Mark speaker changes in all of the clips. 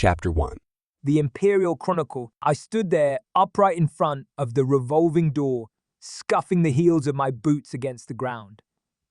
Speaker 1: Chapter 1.
Speaker 2: The Imperial Chronicle. I stood there, upright in front of the revolving door, scuffing the heels of my boots against the ground.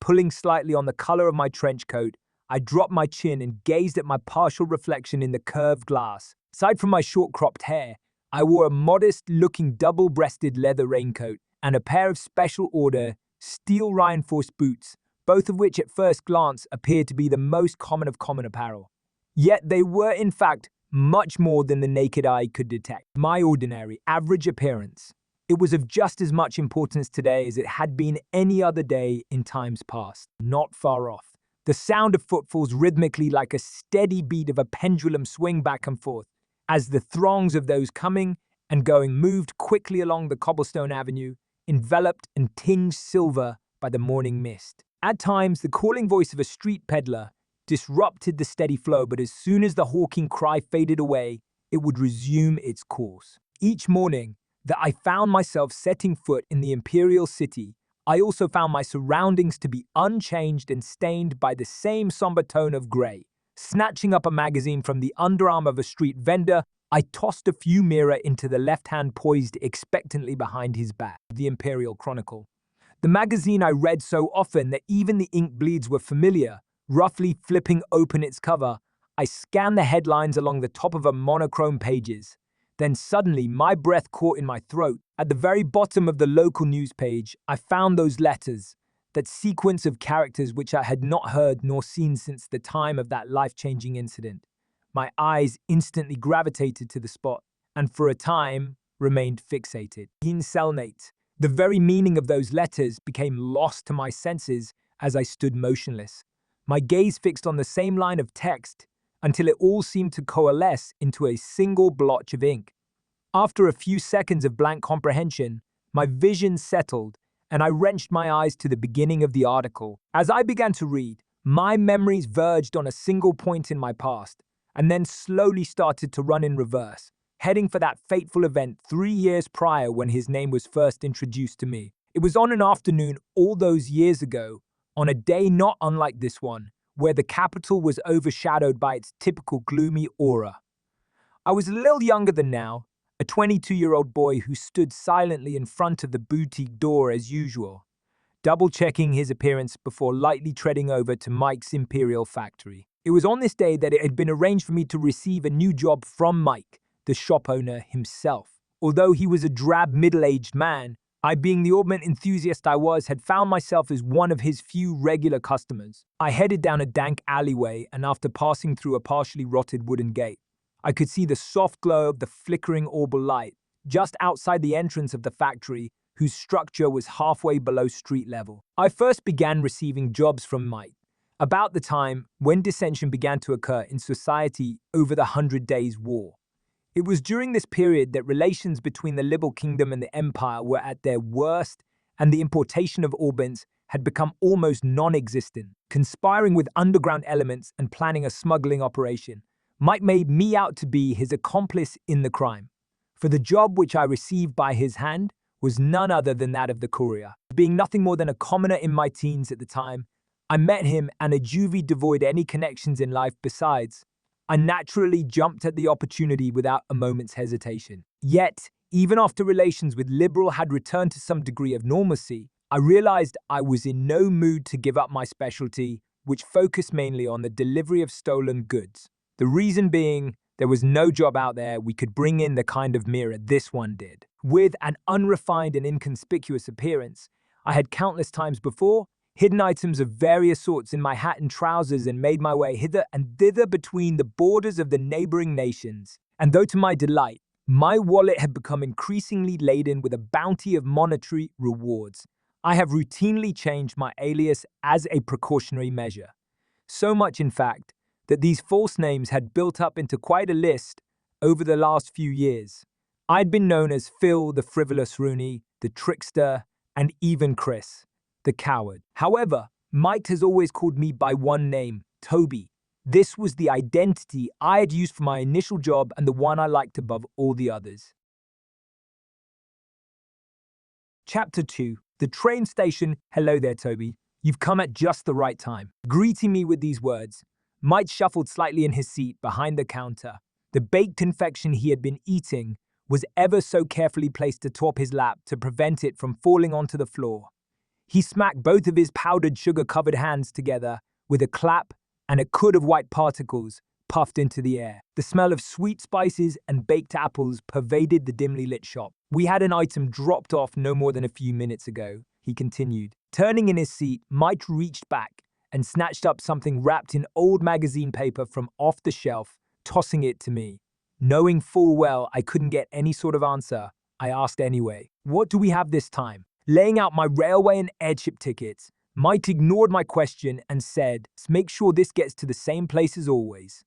Speaker 2: Pulling slightly on the collar of my trench coat, I dropped my chin and gazed at my partial reflection in the curved glass. Aside from my short-cropped hair, I wore a modest-looking double-breasted leather raincoat and a pair of special-order, steel-reinforced boots, both of which at first glance appeared to be the most common of common apparel. Yet they were, in fact, much more than the naked eye could detect. My ordinary, average appearance. It was of just as much importance today as it had been any other day in times past. Not far off. The sound of footfalls rhythmically like a steady beat of a pendulum swing back and forth, as the throngs of those coming and going moved quickly along the cobblestone avenue, enveloped and tinged silver by the morning mist. At times, the calling voice of a street peddler disrupted the steady flow, but as soon as the hawking cry faded away, it would resume its course. Each morning that I found myself setting foot in the Imperial City, I also found my surroundings to be unchanged and stained by the same somber tone of gray. Snatching up a magazine from the underarm of a street vendor, I tossed a few mirror into the left hand poised expectantly behind his back. The Imperial Chronicle. The magazine I read so often that even the ink bleeds were familiar. Roughly flipping open its cover, I scanned the headlines along the top of a monochrome pages. Then suddenly, my breath caught in my throat. At the very bottom of the local news page, I found those letters, that sequence of characters which I had not heard nor seen since the time of that life-changing incident. My eyes instantly gravitated to the spot, and for a time, remained fixated. Selnate. The very meaning of those letters became lost to my senses as I stood motionless. My gaze fixed on the same line of text until it all seemed to coalesce into a single blotch of ink. After a few seconds of blank comprehension, my vision settled and I wrenched my eyes to the beginning of the article. As I began to read, my memories verged on a single point in my past and then slowly started to run in reverse, heading for that fateful event 3 years prior when his name was first introduced to me. It was on an afternoon all those years ago, on a day not unlike this one, where the capital was overshadowed by its typical gloomy aura. I was a little younger than now, a 22-year-old boy who stood silently in front of the boutique door as usual, double-checking his appearance before lightly treading over to Mike's Imperial factory. It was on this day that it had been arranged for me to receive a new job from Mike, the shop owner himself. Although he was a drab, middle-aged man, I, being the augment enthusiast I was, had found myself as one of his few regular customers. I headed down a dank alleyway, and after passing through a partially rotted wooden gate, I could see the soft glow of the flickering orbital light just outside the entrance of the factory, whose structure was halfway below street level. I first began receiving jobs from Mike about the time when dissension began to occur in society over the 100 Days' War. It was during this period that relations between the Liberal Kingdom and the Empire were at their worst, and the importation of Albans had become almost non-existent. Conspiring with underground elements and planning a smuggling operation, Mike made me out to be his accomplice in the crime. For the job which I received by his hand was none other than that of the courier. Being nothing more than a commoner in my teens at the time, I met him, and a juvie devoid any connections in life besides, I naturally jumped at the opportunity without a moment's hesitation. Yet, even after relations with Liberal had returned to some degree of normalcy, I realized I was in no mood to give up my specialty, which focused mainly on the delivery of stolen goods. The reason being, there was no job out there we could bring in the kind of mirror this one did. With an unrefined and inconspicuous appearance, I had countless times before hidden items of various sorts in my hat and trousers and made my way hither and thither between the borders of the neighboring nations. And though to my delight, my wallet had become increasingly laden with a bounty of monetary rewards, I have routinely changed my alias as a precautionary measure. So much, in fact, that these false names had built up into quite a list over the last few years. I'd been known as Phil the Frivolous Rooney, the Trickster, and even Chris the Coward. However, Mike has always called me by one name, Toby. This was the identity I had used for my initial job and the one I liked above all the others. Chapter 2. The train station. Hello there, Toby. You've come at just the right time. Greeting me with these words, Mike shuffled slightly in his seat behind the counter, The baked confection he had been eating was ever so carefully placed atop his lap to prevent it from falling onto the floor. He smacked both of his powdered sugar-covered hands together with a clap, and a cud of white particles puffed into the air. The smell of sweet spices and baked apples pervaded the dimly lit shop. "We had an item dropped off no more than a few minutes ago," he continued. Turning in his seat, Mike reached back and snatched up something wrapped in old magazine paper from off the shelf, tossing it to me. Knowing full well I couldn't get any sort of answer, I asked anyway. "What do we have this time?" Laying out my railway and airship tickets, Mike ignored my question and said, "Make sure this gets to the same place as always."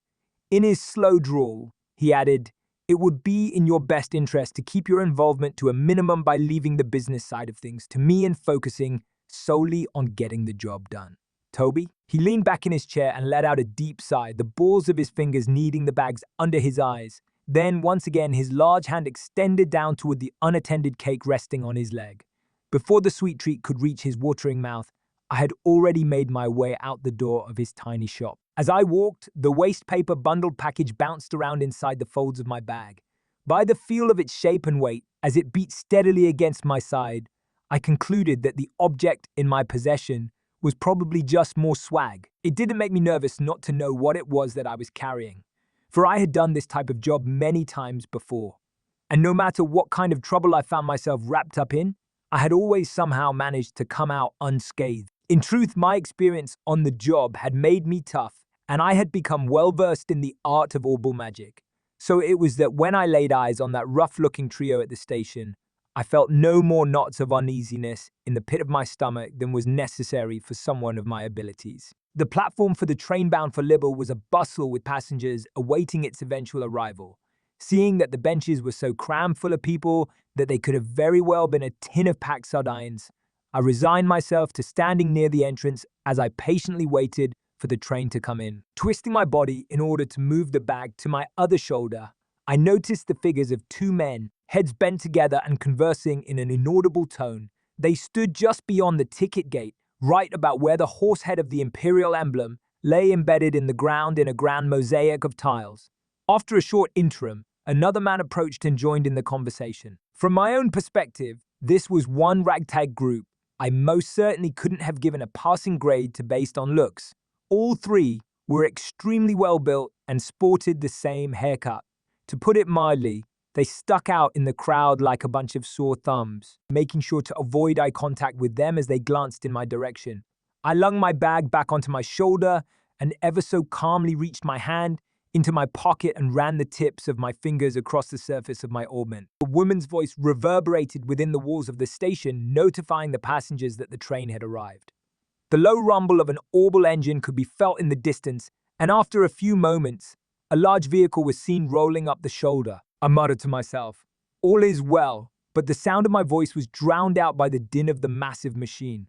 Speaker 2: In his slow drawl, he added, "It would be in your best interest to keep your involvement to a minimum by leaving the business side of things to me and focusing solely on getting the job done." "Toby?" He leaned back in his chair and let out a deep sigh, the balls of his fingers kneading the bags under his eyes. Then, once again, his large hand extended down toward the unattended cake resting on his leg. Before the sweet treat could reach his watering mouth, I had already made my way out the door of his tiny shop. As I walked, the waste paper bundled package bounced around inside the folds of my bag. By the feel of its shape and weight, as it beat steadily against my side, I concluded that the object in my possession was probably just more swag. It didn't make me nervous not to know what it was that I was carrying, for I had done this type of job many times before. And no matter what kind of trouble I found myself wrapped up in, I had always somehow managed to come out unscathed. In truth, my experience on the job had made me tough, and I had become well-versed in the art of orbal magic. So it was that when I laid eyes on that rough-looking trio at the station, I felt no more knots of uneasiness in the pit of my stomach than was necessary for someone of my abilities. The platform for the train bound for Libel was a bustle with passengers awaiting its eventual arrival. Seeing that the benches were so crammed full of people that they could have very well been a tin of packed sardines, I resigned myself to standing near the entrance as I patiently waited for the train to come in. Twisting my body in order to move the bag to my other shoulder, I noticed the figures of two men, heads bent together and conversing in an inaudible tone. They stood just beyond the ticket gate, right about where the horse head of the imperial emblem lay embedded in the ground in a grand mosaic of tiles. After a short interim, another man approached and joined in the conversation. From my own perspective, this was one ragtag group I most certainly couldn't have given a passing grade to based on looks. All three were extremely well built and sported the same haircut. To put it mildly, they stuck out in the crowd like a bunch of sore thumbs, making sure to avoid eye contact with them as they glanced in my direction. I lunged my bag back onto my shoulder and ever so calmly reached my hand into my pocket and ran the tips of my fingers across the surface of my orbment. A woman's voice reverberated within the walls of the station, notifying the passengers that the train had arrived. The low rumble of an orbal engine could be felt in the distance, and after a few moments, a large vehicle was seen rolling up the shoulder. I muttered to myself, "All is well," but the sound of my voice was drowned out by the din of the massive machine.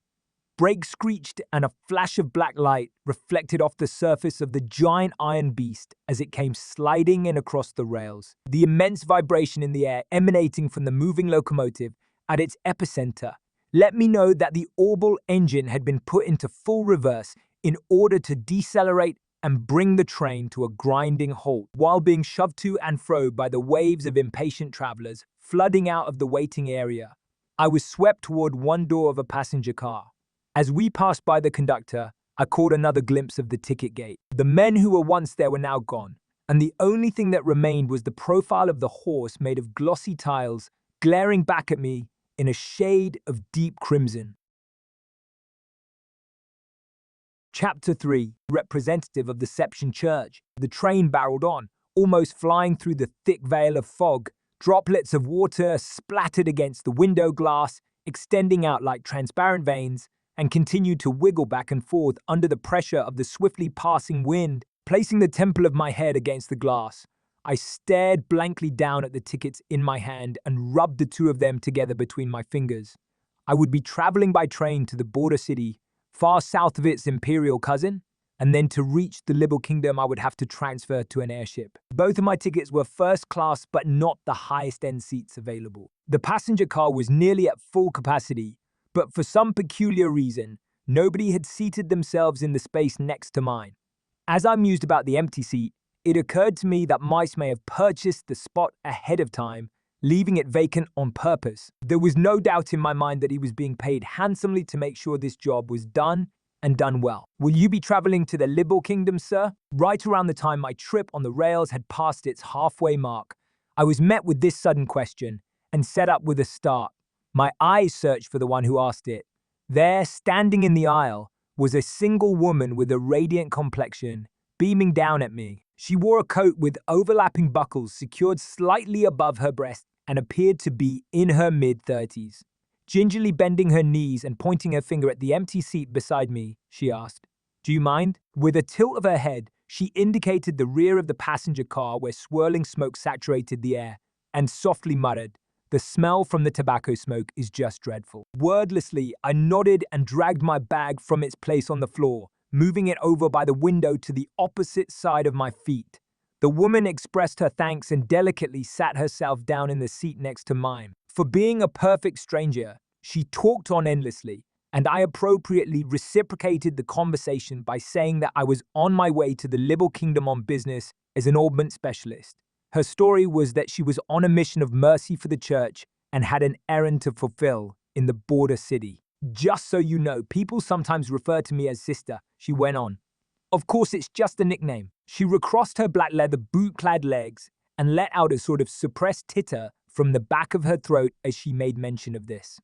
Speaker 2: Brakes screeched and a flash of black light reflected off the surface of the giant iron beast as it came sliding in across the rails. The immense vibration in the air emanating from the moving locomotive at its epicenter let me know that the orbal engine had been put into full reverse in order to decelerate and bring the train to a grinding halt, while being shoved to and fro by the waves of impatient travelers flooding out of the waiting area. I was swept toward one door of a passenger car. As we passed by the conductor, I caught another glimpse of the ticket gate. The men who were once there were now gone, and the only thing that remained was the profile of the horse made of glossy tiles, glaring back at me in a shade of deep crimson. Chapter 3, representative of the Seption Church. The train barreled on, almost flying through the thick veil of fog. Droplets of water splattered against the window glass, extending out like transparent veins, and continued to wiggle back and forth under the pressure of the swiftly passing wind. Placing the temple of my head against the glass, I stared blankly down at the tickets in my hand and rubbed the two of them together between my fingers. I would be traveling by train to the border city, far south of its imperial cousin, and then to reach the Libel Kingdom I would have to transfer to an airship. Both of my tickets were first class but not the highest end seats available. The passenger car was nearly at full capacity, but for some peculiar reason, nobody had seated themselves in the space next to mine. As I mused about the empty seat, It occurred to me that mice may have purchased the spot ahead of time, leaving it vacant on purpose. There was no doubt in my mind that he was being paid handsomely to make sure this job was done and done well. Will you be traveling to the Liberal Kingdom, sir? Right around the time my trip on the rails had passed its halfway mark, I was met with this sudden question and set up with a start. My eyes searched for the one who asked it. There, standing in the aisle, was a single woman with a radiant complexion, beaming down at me. She wore a coat with overlapping buckles secured slightly above her breast and appeared to be in her mid-30s. Gingerly bending her knees and pointing her finger at the empty seat beside me, she asked, "Do you mind?" With a tilt of her head, she indicated the rear of the passenger car where swirling smoke saturated the air, and softly muttered, "The smell from the tobacco smoke is just dreadful." Wordlessly, I nodded and dragged my bag from its place on the floor, moving it over by the window to the opposite side of my feet. The woman expressed her thanks and delicately sat herself down in the seat next to mine. For being a perfect stranger, she talked on endlessly, and I appropriately reciprocated the conversation by saying that I was on my way to the Liberal Kingdom on business as an augment specialist. Her story was that she was on a mission of mercy for the church and had an errand to fulfill in the border city. "Just so you know, people sometimes refer to me as sister," she went on. "Of course, it's just a nickname." She recrossed her black leather boot-clad legs and let out a sort of suppressed titter from the back of her throat as she made mention of this.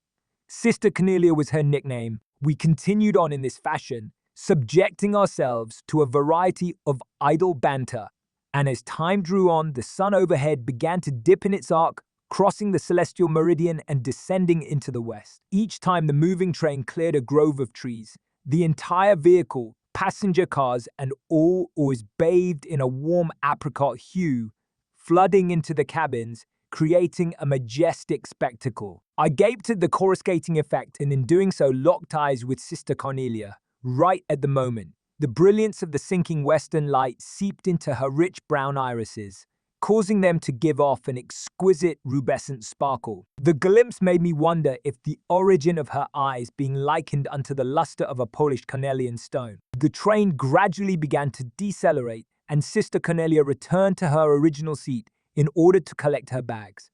Speaker 2: Sister Carnelia was her nickname. We continued on in this fashion, subjecting ourselves to a variety of idle banter. And as time drew on, the sun overhead began to dip in its arc, crossing the celestial meridian and descending into the west. Each time the moving train cleared a grove of trees, the entire vehicle, passenger cars, and all was bathed in a warm apricot hue, flooding into the cabins, creating a majestic spectacle. I gaped at the coruscating effect and in doing so locked eyes with Sister Carnelia. Right at the moment, the brilliance of the sinking western light seeped into her rich brown irises, causing them to give off an exquisite rubescent sparkle. The glimpse made me wonder if the origin of her eyes being likened unto the luster of a polished carnelian stone. The train gradually began to decelerate, and Sister Carnelia returned to her original seat in order to collect her bags.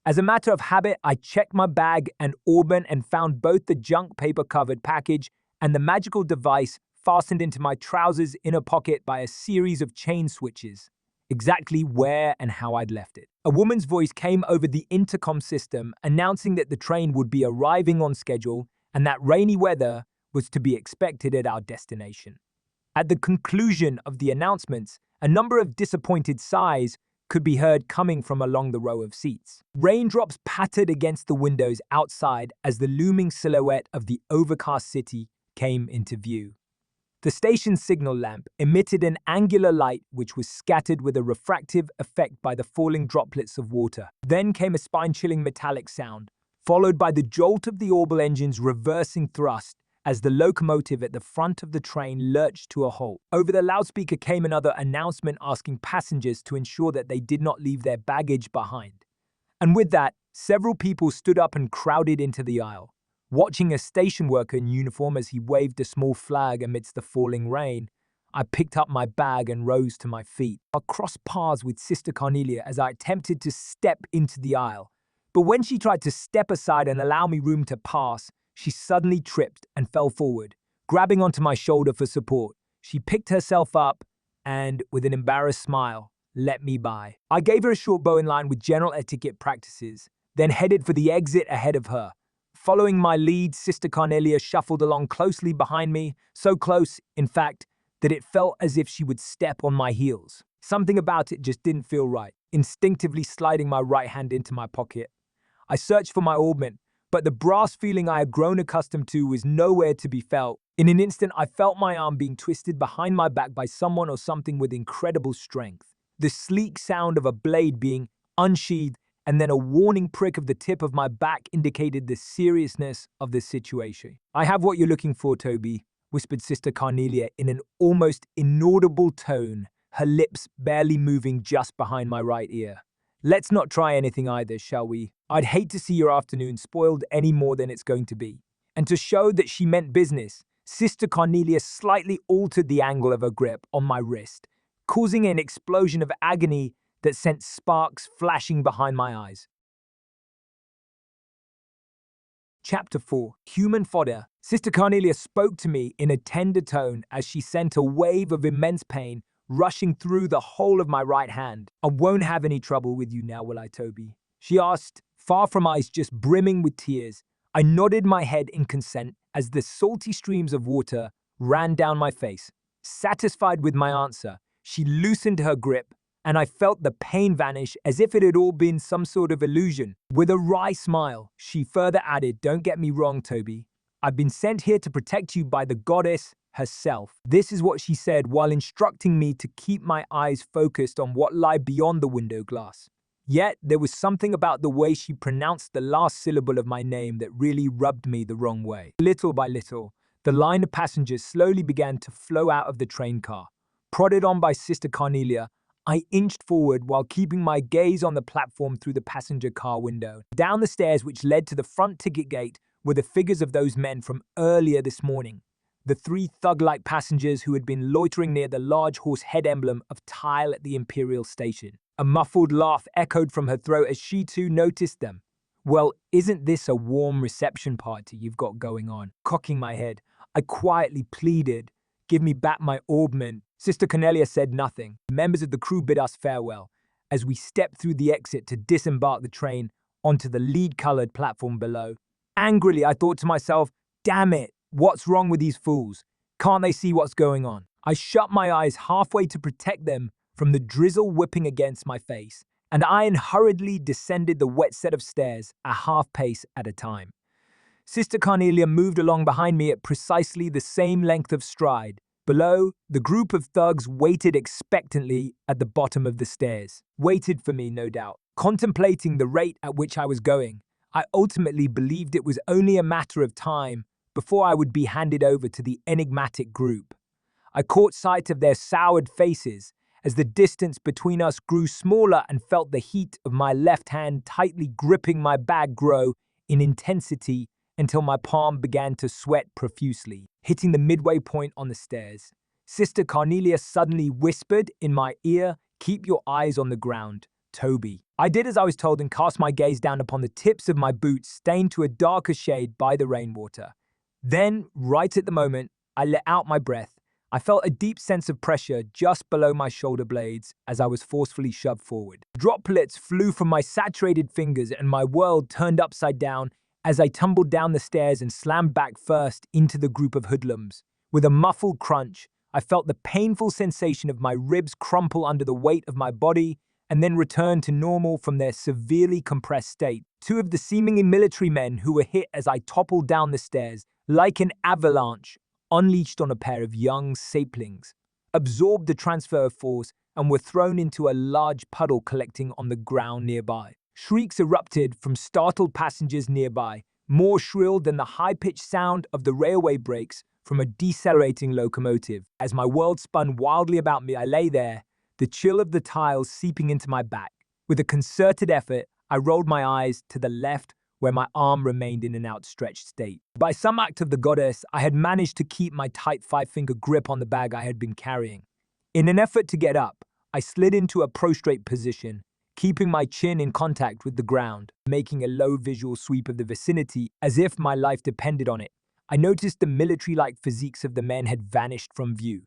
Speaker 2: As a matter of habit, I checked my bag and orbment and found both the junk paper-covered package and the magical device fastened into my trousers' inner pocket by a series of chain switches, exactly where and how I'd left it. A woman's voice came over the intercom system announcing that the train would be arriving on schedule and that rainy weather was to be expected at our destination. At the conclusion of the announcements, a number of disappointed sighs could be heard coming from along the row of seats. Raindrops pattered against the windows outside as the looming silhouette of the overcast city came into view. The station's signal lamp emitted an angular light which was scattered with a refractive effect by the falling droplets of water. Then came a spine-chilling metallic sound, followed by the jolt of the orbital engine's reversing thrust as the locomotive at the front of the train lurched to a halt. Over the loudspeaker came another announcement asking passengers to ensure that they did not leave their baggage behind. And with that, several people stood up and crowded into the aisle. Watching a station worker in uniform as he waved a small flag amidst the falling rain, I picked up my bag and rose to my feet. I crossed paths with Sister Carnelia as I attempted to step into the aisle. But when she tried to step aside and allow me room to pass, she suddenly tripped and fell forward, grabbing onto my shoulder for support. She picked herself up and, with an embarrassed smile, let me by. I gave her a short bow in line with general etiquette practices, then headed for the exit ahead of her. Following my lead, Sister Carnelia shuffled along closely behind me, so close, in fact, that it felt as if she would step on my heels. Something about it just didn't feel right. Instinctively sliding my right hand into my pocket, I searched for my orbment, but the brass feeling I had grown accustomed to was nowhere to be felt. In an instant, I felt my arm being twisted behind my back by someone or something with incredible strength. The sleek sound of a blade being unsheathed and then a warning prick of the tip of my back indicated the seriousness of the situation. "I have what you're looking for, Toby," whispered Sister Carnelia in an almost inaudible tone, her lips barely moving just behind my right ear. "Let's not try anything either, shall we? I'd hate to see your afternoon spoiled any more than it's going to be." And to show that she meant business, Sister Carnelia slightly altered the angle of her grip on my wrist, causing an explosion of agony that sent sparks flashing behind my eyes. Chapter 4. Human Fodder. Sister Carnelia spoke to me in a tender tone as she sent a wave of immense pain rushing through the whole of my right hand. "I won't have any trouble with you now, will I, Toby?" she asked, far from eyes just brimming with tears. I nodded my head in consent as the salty streams of water ran down my face. Satisfied with my answer, she loosened her grip, and I felt the pain vanish as if it had all been some sort of illusion. With a wry smile, she further added, "Don't get me wrong, Toby. I've been sent here to protect you by the goddess herself." This is what she said while instructing me to keep my eyes focused on what lay beyond the window glass. Yet, there was something about the way she pronounced the last syllable of my name that really rubbed me the wrong way. Little by little, the line of passengers slowly began to flow out of the train car. Prodded on by Sister Carnelia, I inched forward while keeping my gaze on the platform through the passenger car window. Down the stairs which led to the front ticket gate were the figures of those men from earlier this morning. The three thug-like passengers who had been loitering near the large horse head emblem of tile at the Imperial Station. A muffled laugh echoed from her throat as she too noticed them. "Well, isn't this a warm reception party you've got going on?" Cocking my head, I quietly pleaded, "Give me back my orbment." Sister Carnelia said nothing. Members of the crew bid us farewell as we stepped through the exit to disembark the train onto the lead-colored platform below. Angrily, I thought to myself, damn it, what's wrong with these fools? Can't they see what's going on? I shut my eyes halfway to protect them from the drizzle whipping against my face, and I hurriedly descended the wet set of stairs a half pace at a time. Sister Carnelia moved along behind me at precisely the same length of stride. Below, the group of thugs waited expectantly at the bottom of the stairs. Waited for me, no doubt. Contemplating the rate at which I was going, I ultimately believed it was only a matter of time before I would be handed over to the enigmatic group. I caught sight of their soured faces as the distance between us grew smaller and felt the heat of my left hand tightly gripping my bag grow in intensity until my palm began to sweat profusely. Hitting the midway point on the stairs, Sister Carnelia suddenly whispered in my ear, "Keep your eyes on the ground, Toby." I did as I was told and cast my gaze down upon the tips of my boots stained to a darker shade by the rainwater. Then, right at the moment, I let out my breath. I felt a deep sense of pressure just below my shoulder blades as I was forcefully shoved forward. Droplets flew from my saturated fingers and my world turned upside down as I tumbled down the stairs and slammed back first into the group of hoodlums. With a muffled crunch, I felt the painful sensation of my ribs crumple under the weight of my body and then return to normal from their severely compressed state. Two of the seemingly military men who were hit as I toppled down the stairs, like an avalanche unleashed on a pair of young saplings, absorbed the transfer of force and were thrown into a large puddle collecting on the ground nearby. Shrieks erupted from startled passengers nearby, more shrill than the high-pitched sound of the railway brakes from a decelerating locomotive. As my world spun wildly about me, I lay there, the chill of the tiles seeping into my back. With a concerted effort, I rolled my eyes to the left where my arm remained in an outstretched state. By some act of the goddess, I had managed to keep my tight five-finger grip on the bag I had been carrying. In an effort to get up, I slid into a prostrate position, keeping my chin in contact with the ground, making a low visual sweep of the vicinity as if my life depended on it. I noticed the military-like physiques of the men had vanished from view.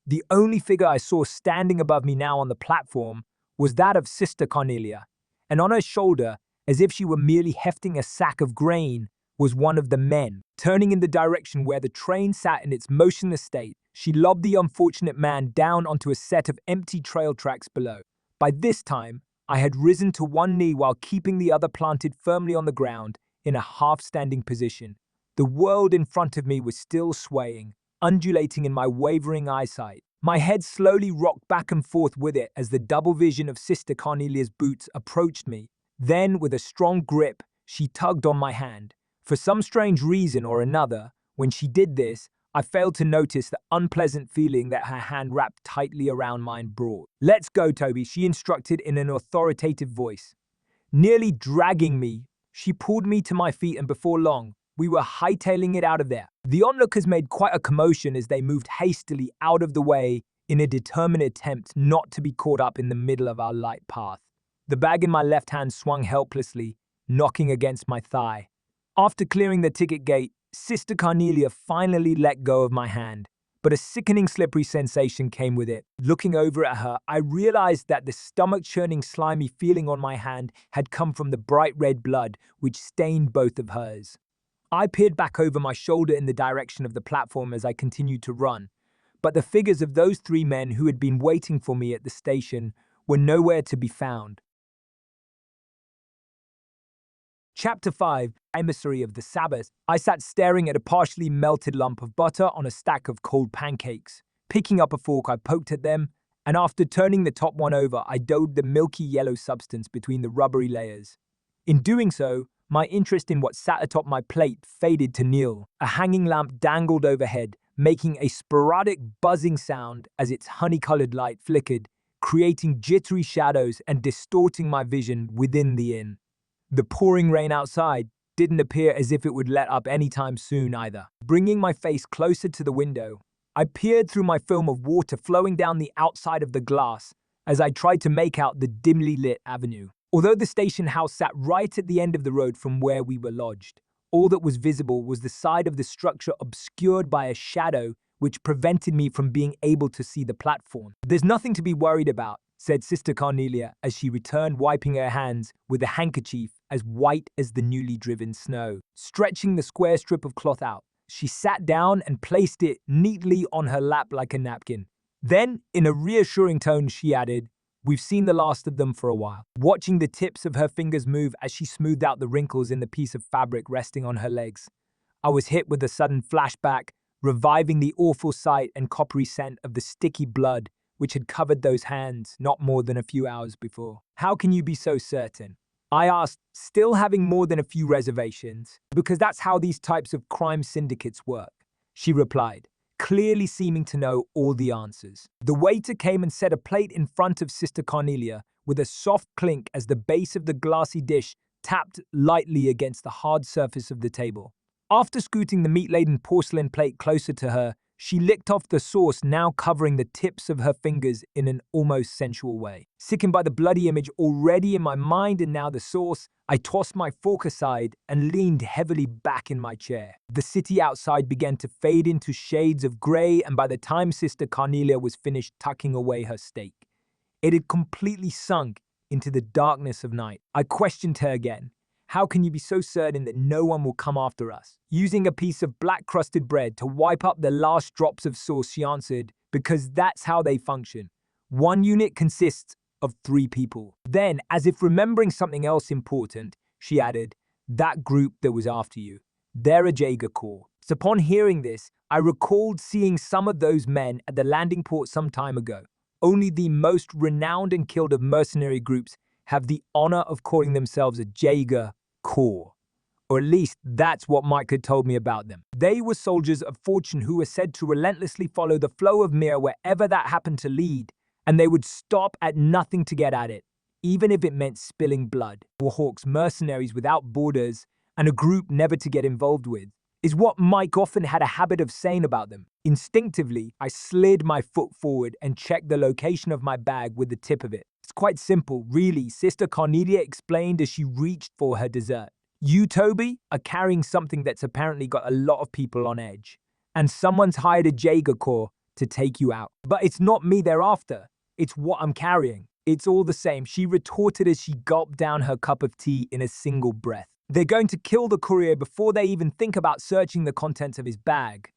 Speaker 2: The only figure I saw standing above me now on the platform was that of Sister Carnelia, and on her shoulder, as if she were merely hefting a sack of grain, was one of the men. Turning in the direction where the train sat in its motionless state, she lobbed the unfortunate man down onto a set of empty trail tracks below. By this time, I had risen to one knee while keeping the other planted firmly on the ground in a half-standing position. The world in front of me was still swaying, undulating in my wavering eyesight. My head slowly rocked back and forth with it as the double vision of Sister Carnelia's boots approached me. Then, with a strong grip, she tugged on my hand. For some strange reason or another, when she did this, I failed to notice the unpleasant feeling that her hand wrapped tightly around mine brought. "Let's go, Toby," she instructed in an authoritative voice. Nearly dragging me, she pulled me to my feet, and before long, we were hightailing it out of there. The onlookers made quite a commotion as they moved hastily out of the way in a determined attempt not to be caught up in the middle of our light path. The bag in my left hand swung helplessly, knocking against my thigh. After clearing the ticket gate, Sister Carnelia finally let go of my hand, but a sickening slippery sensation came with it. Looking over at her, I realized that the stomach-churning slimy feeling on my hand had come from the bright red blood which stained both of hers. I peered back over my shoulder in the direction of the platform as I continued to run, but the figures of those three men who had been waiting for me at the station were nowhere to be found. Chapter 5, Emissary of the Sabbath. I sat staring at a partially melted lump of butter on a stack of cold pancakes. Picking up a fork, I poked at them, and after turning the top one over, I dove the milky yellow substance between the rubbery layers. In doing so, my interest in what sat atop my plate faded to nil. A hanging lamp dangled overhead, making a sporadic buzzing sound as its honey-colored light flickered, creating jittery shadows and distorting my vision within the inn. The pouring rain outside didn't appear as if it would let up anytime soon either. Bringing my face closer to the window, I peered through my film of water flowing down the outside of the glass as I tried to make out the dimly lit avenue. Although the station house sat right at the end of the road from where we were lodged, all that was visible was the side of the structure obscured by a shadow which prevented me from being able to see the platform. "There's nothing to be worried about," said Sister Carnelia as she returned, wiping her hands with a handkerchief as white as the newly driven snow. Stretching the square strip of cloth out, she sat down and placed it neatly on her lap like a napkin. Then, in a reassuring tone, she added, "We've seen the last of them for a while." Watching the tips of her fingers move as she smoothed out the wrinkles in the piece of fabric resting on her legs, I was hit with a sudden flashback, reviving the awful sight and coppery scent of the sticky blood which had covered those hands not more than a few hours before. "How can you be so certain?" I asked, still having more than a few reservations. "Because that's how these types of crime syndicates work," she replied, clearly seeming to know all the answers. The waiter came and set a plate in front of Sister Carnelia with a soft clink as the base of the glassy dish tapped lightly against the hard surface of the table. After scooting the meat-laden porcelain plate closer to her, she licked off the sauce, now covering the tips of her fingers in an almost sensual way. Sickened by the bloody image already in my mind and now the sauce, I tossed my fork aside and leaned heavily back in my chair. The city outside began to fade into shades of gray, and by the time Sister Carnelia was finished tucking away her steak, it had completely sunk into the darkness of night. I questioned her again. "How can you be so certain that no one will come after us?" Using a piece of black-crusted bread to wipe up the last drops of sauce, she answered, "Because that's how they function. One unit consists of 3 people." Then, as if remembering something else important, she added, "That group that was after you, they're a Jaeger Corps." So upon hearing this, I recalled seeing some of those men at the landing port some time ago. Only the most renowned and killed of mercenary groups have the honor of calling themselves a Jaeger Corps. Or at least that's what Mike had told me about them. They were soldiers of fortune who were said to relentlessly follow the flow of Mir wherever that happened to lead, and they would stop at nothing to get at it, even if it meant spilling blood. Warhawks, mercenaries without borders, and a group never to get involved with, is what Mike often had a habit of saying about them. Instinctively, I slid my foot forward and checked the location of my bag with the tip of it. "It's quite simple, really," Sister Carnelia explained as she reached for her dessert. "You, Toby, are carrying something that's apparently got a lot of people on edge, and someone's hired a Jaeger Corps to take you out. But it's not me they're after, it's what I'm carrying." "It's all the same," she retorted as she gulped down her cup of tea in a single breath. "They're going to kill the courier before they even think about searching the contents of his bag.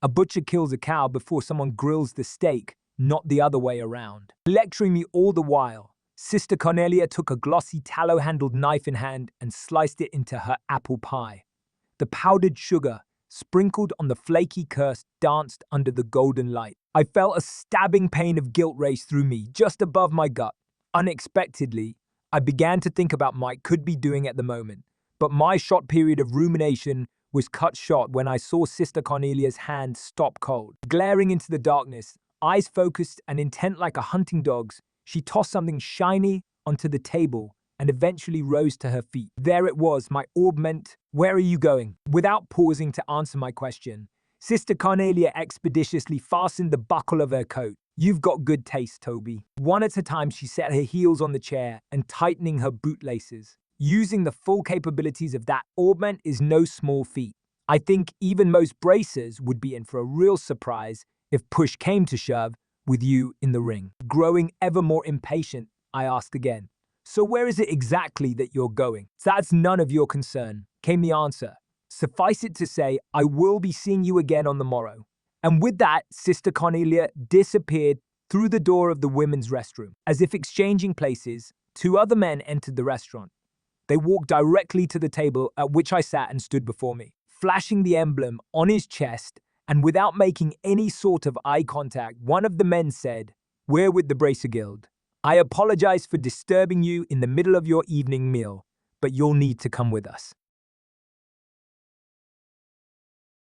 Speaker 2: A butcher kills a cow before someone grills the steak, not the other way around." Lecturing me all the while, Sister Carnelia took a glossy tallow-handled knife in hand and sliced it into her apple pie. The powdered sugar, sprinkled on the flaky crust, danced under the golden light. I felt a stabbing pain of guilt race through me, just above my gut. Unexpectedly, I began to think about Mike could be doing at the moment, but my short period of rumination was cut short when I saw Sister Carnelia's hand stop cold. Glaring into the darkness, eyes focused and intent like a hunting dog's, she tossed something shiny onto the table and eventually rose to her feet. There it was, my orbment. "Where are you going?" Without pausing to answer my question, Sister Carnelia expeditiously fastened the buckle of her coat. You've got good taste, Toby. One at a time, she set her heels on the chair and tightening her bootlaces. Using the full capabilities of that augment is no small feat. I think even most bracers would be in for a real surprise if push came to shove with you in the ring. Growing ever more impatient, I asked again. So where is it exactly that you're going? That's none of your concern, came the answer. Suffice it to say, I will be seeing you again on the morrow. And with that, Sister Carnelia disappeared through the door of the women's restroom. As if exchanging places, two other men entered the restaurant. They walked directly to the table at which I sat and stood before me, flashing the emblem on his chest, and without making any sort of eye contact, one of the men said, "We're with the Bracer Guild. I apologize for disturbing you in the middle of your evening meal, but you'll need to come with us."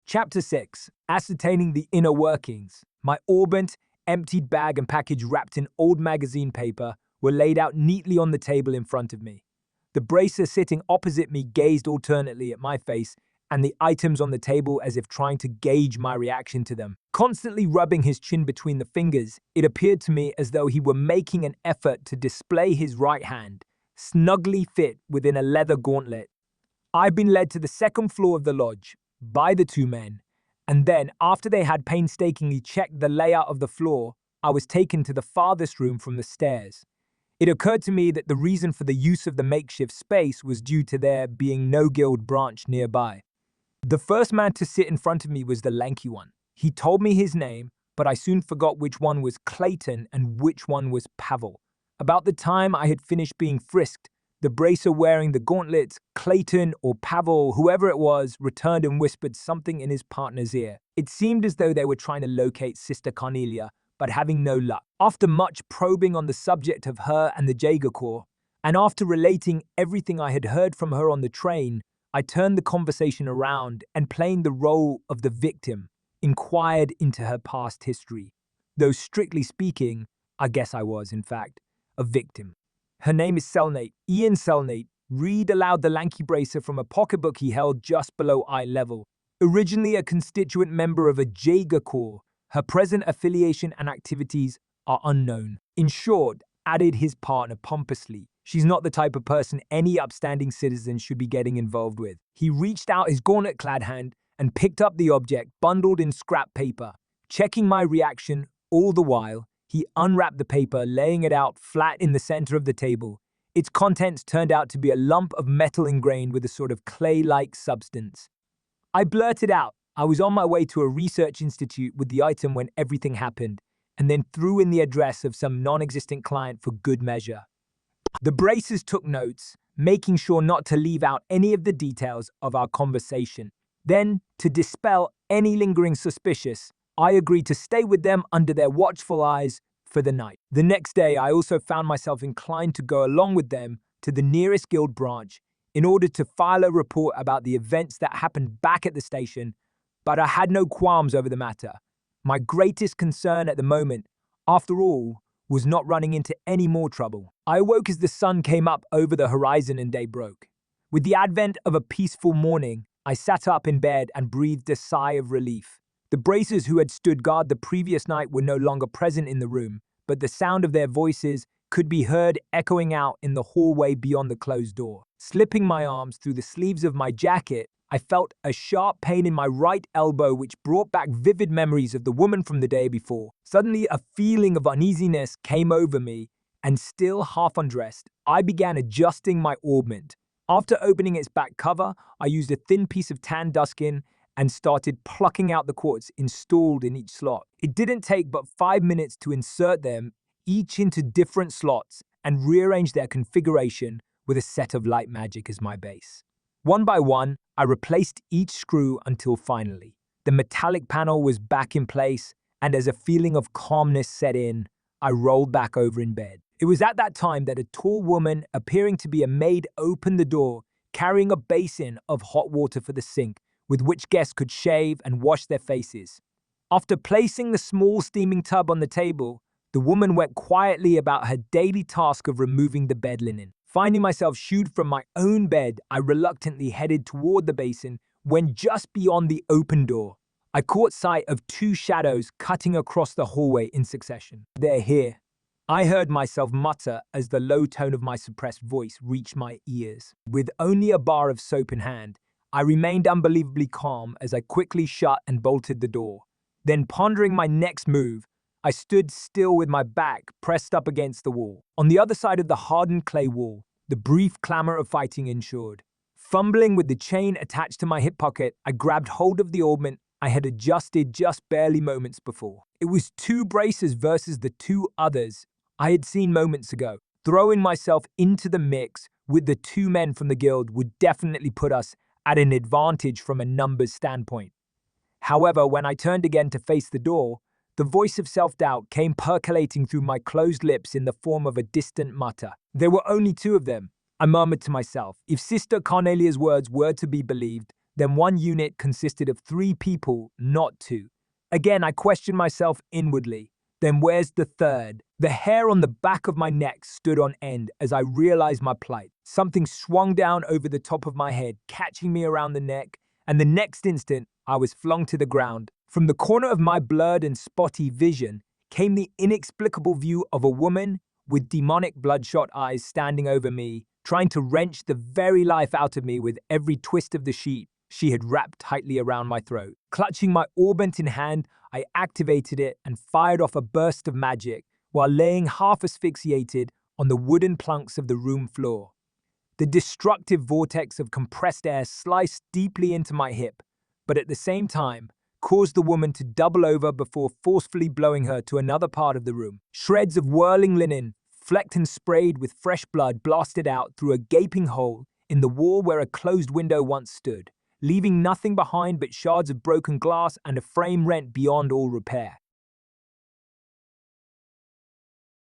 Speaker 2: Chapter 6. Ascertaining the Inner Workings. My orbent, emptied bag and package wrapped in old magazine paper were laid out neatly on the table in front of me. The bracer sitting opposite me gazed alternately at my face and the items on the table as if trying to gauge my reaction to them. Constantly rubbing his chin between the fingers, it appeared to me as though he were making an effort to display his right hand, snugly fit within a leather gauntlet. I'd been led to the second floor of the lodge by the two men, and then, after they had painstakingly checked the layout of the floor, I was taken to the farthest room from the stairs. It occurred to me that the reason for the use of the makeshift space was due to there being no guild branch nearby. The first man to sit in front of me was the lanky one. He told me his name, but I soon forgot which one was Clayton and which one was Pavel. About the time I had finished being frisked, the bracer wearing the gauntlets, Clayton or Pavel, whoever it was, returned and whispered something in his partner's ear. It seemed as though they were trying to locate Sister Carnelia, but having no luck. After much probing on the subject of her and the Jaeger Corps, and after relating everything I had heard from her on the train, I turned the conversation around and, playing the role of the victim, inquired into her past history. Though strictly speaking, I guess I was, in fact, a victim. Her name is Selnate, Ian Selnate. Read aloud the lanky bracer from a pocketbook he held just below eye level. Originally a constituent member of a Jaeger Corps, her present affiliation and activities are unknown. In short, added his partner pompously, she's not the type of person any upstanding citizen should be getting involved with. He reached out his gauntlet-clad hand and picked up the object bundled in scrap paper. Checking my reaction all the while, he unwrapped the paper, laying it out flat in the center of the table. Its contents turned out to be a lump of metal ingrained with a sort of clay-like substance. I blurted out I was on my way to a research institute with the item when everything happened, and then threw in the address of some non-existent client for good measure. The bracers took notes, making sure not to leave out any of the details of our conversation. Then, to dispel any lingering suspicious, I agreed to stay with them under their watchful eyes for the night. The next day, I also found myself inclined to go along with them to the nearest guild branch in order to file a report about the events that happened back at the station, but I had no qualms over the matter. My greatest concern at the moment, after all, was not running into any more trouble. I awoke as the sun came up over the horizon and day broke. With the advent of a peaceful morning, I sat up in bed and breathed a sigh of relief. The bracers who had stood guard the previous night were no longer present in the room, but the sound of their voices could be heard echoing out in the hallway beyond the closed door. Slipping my arms through the sleeves of my jacket, I felt a sharp pain in my right elbow which brought back vivid memories of the woman from the day before. Suddenly, a feeling of uneasiness came over me, and still half undressed, I began adjusting my orbment. After opening its back cover, I used a thin piece of tan duskin and started plucking out the quartz installed in each slot. It didn't take but 5 minutes to insert them each into different slots and rearrange their configuration with a set of light magic as my base. One by one, I replaced each screw until finally, the metallic panel was back in place, and as a feeling of calmness set in, I rolled back over in bed. It was at that time that a tall woman, appearing to be a maid, opened the door, carrying a basin of hot water for the sink, with which guests could shave and wash their faces. After placing the small steaming tub on the table, the woman went quietly about her daily task of removing the bed linen. Finding myself shooed from my own bed, I reluctantly headed toward the basin when just beyond the open door, I caught sight of two shadows cutting across the hallway in succession. "They're here," I heard myself mutter as the low tone of my suppressed voice reached my ears. With only a bar of soap in hand, I remained unbelievably calm as I quickly shut and bolted the door. Then, pondering my next move, I stood still with my back pressed up against the wall. On the other side of the hardened clay wall, the brief clamor of fighting ensured. Fumbling with the chain attached to my hip pocket, I grabbed hold of the ointment I had adjusted just barely moments before. It was two braces versus the two others I had seen moments ago. Throwing myself into the mix with the two men from the guild would definitely put us at an advantage from a numbers standpoint. However, when I turned again to face the door, the voice of self-doubt came percolating through my closed lips in the form of a distant mutter. There were only two of them, I murmured to myself. If Sister Carnelia's words were to be believed, then one unit consisted of 3 people, not 2. Again, I questioned myself inwardly. Then where's the third? The hair on the back of my neck stood on end as I realized my plight. Something swung down over the top of my head, catching me around the neck, and the next instant, I was flung to the ground. From the corner of my blurred and spotty vision came the inexplicable view of a woman with demonic bloodshot eyes standing over me, trying to wrench the very life out of me with every twist of the sheet she had wrapped tightly around my throat. Clutching my orbent in hand, I activated it and fired off a burst of magic while laying half asphyxiated on the wooden planks of the room floor. The destructive vortex of compressed air sliced deeply into my hip, but at the same time, caused the woman to double over before forcefully blowing her to another part of the room. Shreds of whirling linen, flecked and sprayed with fresh blood, blasted out through a gaping hole in the wall where a closed window once stood, leaving nothing behind but shards of broken glass and a frame rent beyond all repair.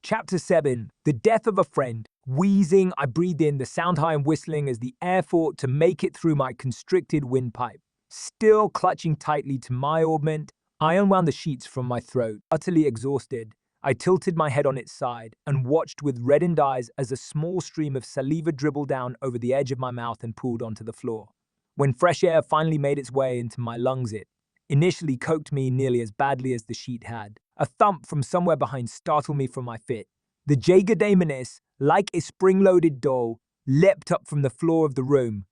Speaker 2: Chapter 7. The Death of a Friend. Wheezing, I breathed in the sound high and whistling as the air fought to make it through my constricted windpipe. Still clutching tightly to my ointment, I unwound the sheets from my throat. Utterly exhausted, I tilted my head on its side and watched with reddened eyes as a small stream of saliva dribbled down over the edge of my mouth and pooled onto the floor. When fresh air finally made its way into my lungs, it initially coked me nearly as badly as the sheet had. A thump from somewhere behind startled me from my fit. The Jaeger Daemoness, like a spring-loaded doll, leapt up from the floor of the room.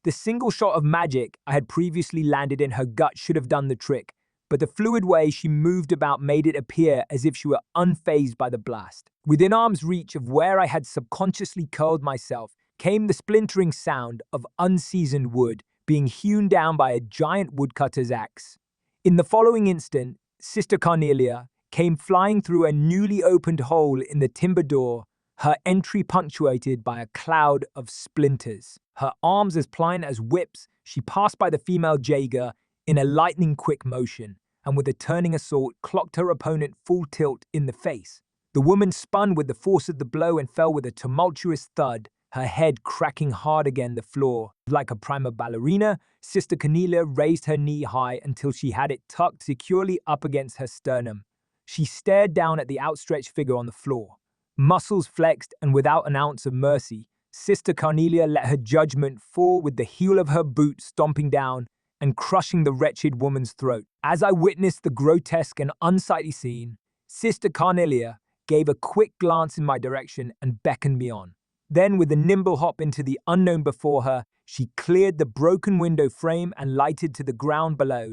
Speaker 2: The single shot of magic I had previously landed in her gut should have done the trick, but the fluid way she moved about made it appear as if she were unfazed by the blast. Within arm's reach of where I had subconsciously curled myself came the splintering sound of unseasoned wood being hewn down by a giant woodcutter's axe. In the following instant, Sister Carnelia came flying through a newly opened hole in the timber door, her entry punctuated by a cloud of splinters. Her arms as pliant as whips, she passed by the female Jaeger in a lightning-quick motion, and with a turning assault, clocked her opponent full tilt in the face. The woman spun with the force of the blow and fell with a tumultuous thud, her head cracking hard against the floor. Like a prima ballerina, Sister Carnelia raised her knee high until she had it tucked securely up against her sternum. She stared down at the outstretched figure on the floor. Muscles flexed and without an ounce of mercy, Sister Carnelia let her judgment fall with the heel of her boot stomping down and crushing the wretched woman's throat. As I witnessed the grotesque and unsightly scene, Sister Carnelia gave a quick glance in my direction and beckoned me on. Then, with a nimble hop into the unknown before her, she cleared the broken window frame and lighted to the ground below.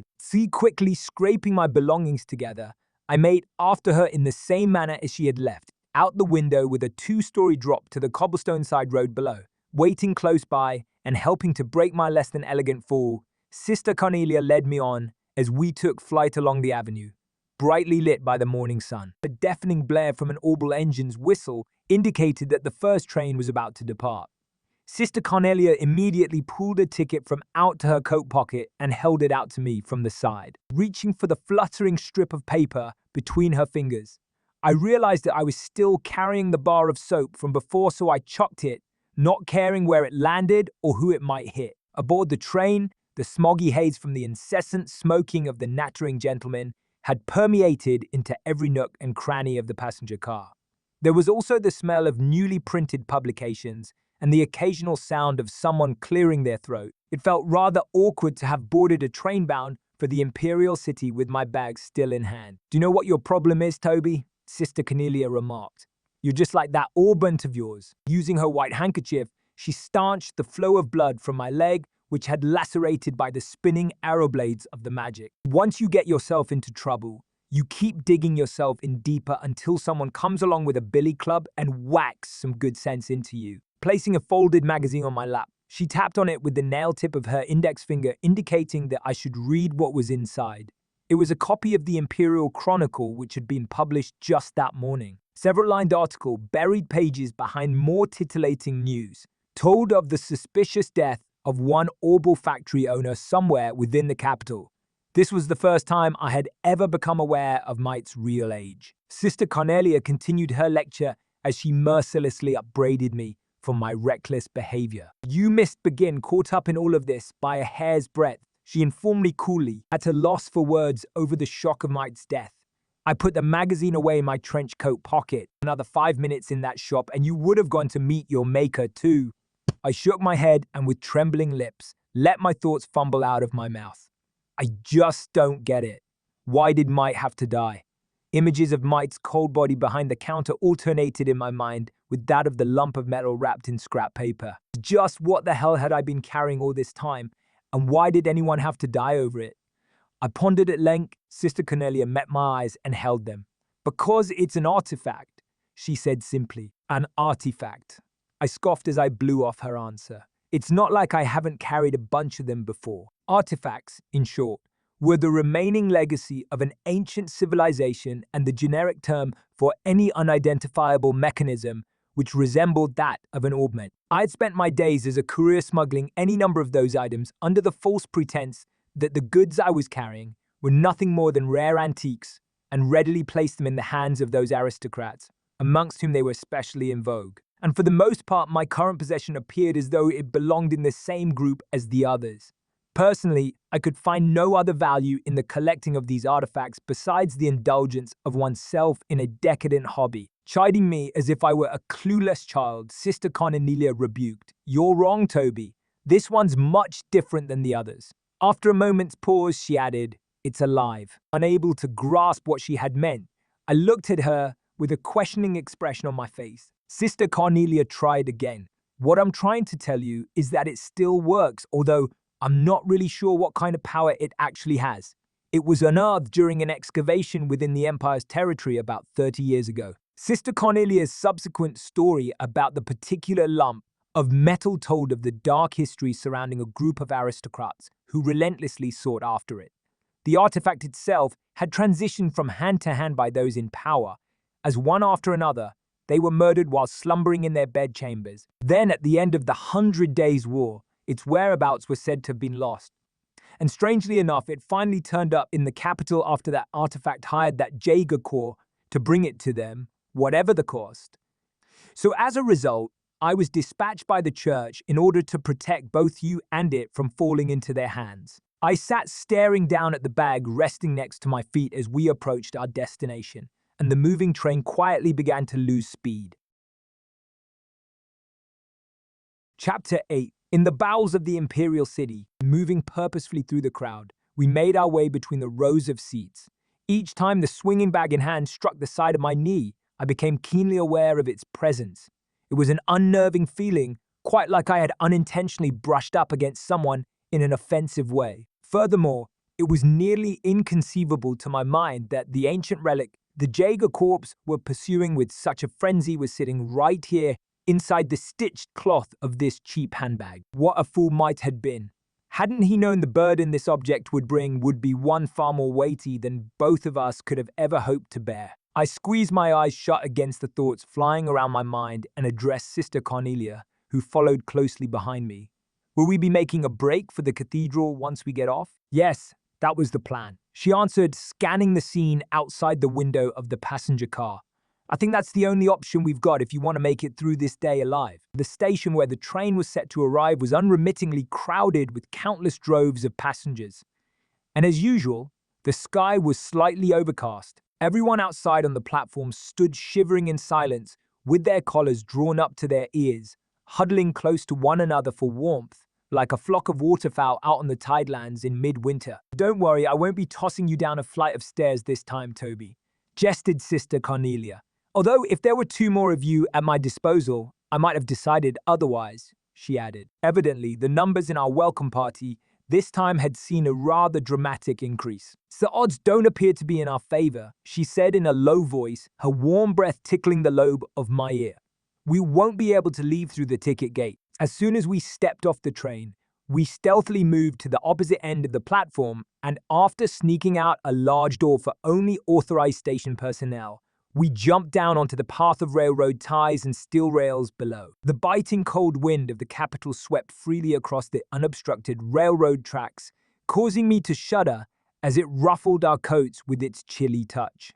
Speaker 2: Quickly scraping my belongings together, I made after her in the same manner as she had left, out the window with a 2-story drop to the cobblestone side road below. Waiting close by and helping to break my less than elegant fall, Sister Carnelia led me on as we took flight along the avenue, brightly lit by the morning sun. A deafening blare from an orbital engine's whistle indicated that the first train was about to depart. Sister Carnelia immediately pulled a ticket from out to her coat pocket and held it out to me from the side, reaching for the fluttering strip of paper between her fingers. I realized that I was still carrying the bar of soap from before, so I chucked it, not caring where it landed or who it might hit. Aboard the train, the smoggy haze from the incessant smoking of the nattering gentlemen had permeated into every nook and cranny of the passenger car. There was also the smell of newly printed publications and the occasional sound of someone clearing their throat. It felt rather awkward to have boarded a train bound for the Imperial City with my bag still in hand. Do you know what your problem is, Toby? Sister Carnelia remarked. You're just like that Auburnt of yours. Using her white handkerchief, she stanched the flow of blood from my leg, which had lacerated by the spinning arrow blades of the magic. Once you get yourself into trouble, you keep digging yourself in deeper until someone comes along with a billy club and whacks some good sense into you. Placing a folded magazine on my lap, she tapped on it with the nail tip of her index finger, indicating that I should read what was inside. It was a copy of the Imperial Chronicle, which had been published just that morning. Several-lined article, buried pages behind more titillating news, told of the suspicious death of one Orbital factory owner somewhere within the capital. This was the first time I had ever become aware of Might's real age. Sister Carnelia continued her lecture as she mercilessly upbraided me for my reckless behavior. You missed Begin caught up in all of this by a hair's breadth, she informed me coolly, at a loss for words over the shock of Might's death. I put the magazine away in my trench coat pocket. Another 5 minutes in that shop and you would have gone to meet your maker too. I shook my head and with trembling lips, let my thoughts fumble out of my mouth. I just don't get it. Why did Might have to die? Images of Might's cold body behind the counter alternated in my mind with that of the lump of metal wrapped in scrap paper. Just what the hell had I been carrying all this time, and why did anyone have to die over it? I pondered at length. Sister Carnelia met my eyes and held them. Because it's an artifact, she said simply. An artifact. I scoffed as I blew off her answer. It's not like I haven't carried a bunch of them before. Artifacts, in short, were the remaining legacy of an ancient civilization and the generic term for any unidentifiable mechanism which resembled that of an augment. I had spent my days as a courier smuggling any number of those items under the false pretense that the goods I was carrying were nothing more than rare antiques, and readily placed them in the hands of those aristocrats, amongst whom they were especially in vogue. And for the most part, my current possession appeared as though it belonged in the same group as the others. Personally, I could find no other value in the collecting of these artifacts besides the indulgence of oneself in a decadent hobby. Chiding me as if I were a clueless child, Sister Carnelia rebuked. You're wrong, Toby. This one's much different than the others. After a moment's pause, she added, it's alive. Unable to grasp what she had meant, I looked at her with a questioning expression on my face. Sister Carnelia tried again. What I'm trying to tell you is that it still works, although I'm not really sure what kind of power it actually has. It was unearthed during an excavation within the Empire's territory about 30 years ago. Sister Carnelia's subsequent story about the particular lump of metal told of the dark history surrounding a group of aristocrats who relentlessly sought after it. The artifact itself had transitioned from hand to hand by those in power, as one after another, they were murdered while slumbering in their bedchambers. Then, at the end of the 100 Days' War, its whereabouts were said to have been lost. And strangely enough, it finally turned up in the capital after that artifact hired that Jaeger Corps to bring it to them, whatever the cost. So as a result, I was dispatched by the church in order to protect both you and it from falling into their hands. I sat staring down at the bag resting next to my feet as we approached our destination, and the moving train quietly began to lose speed. Chapter 8. In the bowels of the Imperial City, moving purposefully through the crowd, we made our way between the rows of seats. Each time the swinging bag in hand struck the side of my knee, I became keenly aware of its presence. It was an unnerving feeling, quite like I had unintentionally brushed up against someone in an offensive way. Furthermore, it was nearly inconceivable to my mind that the ancient relic the Jaeger Corps were pursuing with such a frenzy was sitting right here inside the stitched cloth of this cheap handbag. What a fool Might had been. Hadn't he known the burden this object would bring would be one far more weighty than both of us could have ever hoped to bear. I squeezed my eyes shut against the thoughts flying around my mind and addressed Sister Carnelia, who followed closely behind me. Will we be making a break for the cathedral once we get off? Yes, that was the plan. She answered, scanning the scene outside the window of the passenger car. I think that's the only option we've got if you want to make it through this day alive. The station where the train was set to arrive was unremittingly crowded with countless droves of passengers. And as usual, the sky was slightly overcast. Everyone outside on the platform stood shivering in silence with their collars drawn up to their ears, huddling close to one another for warmth, like a flock of waterfowl out on the tidelands in midwinter. Don't worry, I won't be tossing you down a flight of stairs this time, Toby, jested Sister Carnelia. Although if there were two more of you at my disposal, I might have decided otherwise, she added. Evidently, the numbers in our welcome party this time had seen a rather dramatic increase. The odds don't appear to be in our favor, she said in a low voice, her warm breath tickling the lobe of my ear. We won't be able to leave through the ticket gate. As soon as we stepped off the train, we stealthily moved to the opposite end of the platform, and after sneaking out a large door for only authorized station personnel, we jumped down onto the path of railroad ties and steel rails below. The biting cold wind of the capital swept freely across the unobstructed railroad tracks, causing me to shudder as it ruffled our coats with its chilly touch.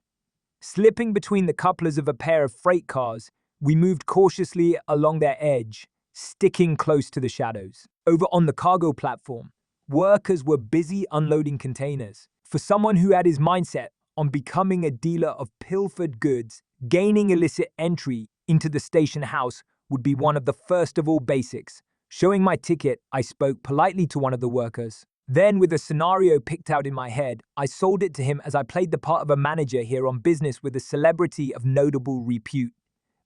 Speaker 2: Slipping between the couplers of a pair of freight cars, we moved cautiously along their edge, sticking close to the shadows. Over on the cargo platform, workers were busy unloading containers. For someone who had his mindset on becoming a dealer of pilfered goods, gaining illicit entry into the station house would be one of the first of all basics. Showing my ticket, I spoke politely to one of the workers. Then, with a scenario picked out in my head, I sold it to him as I played the part of a manager here on business with a celebrity of notable repute.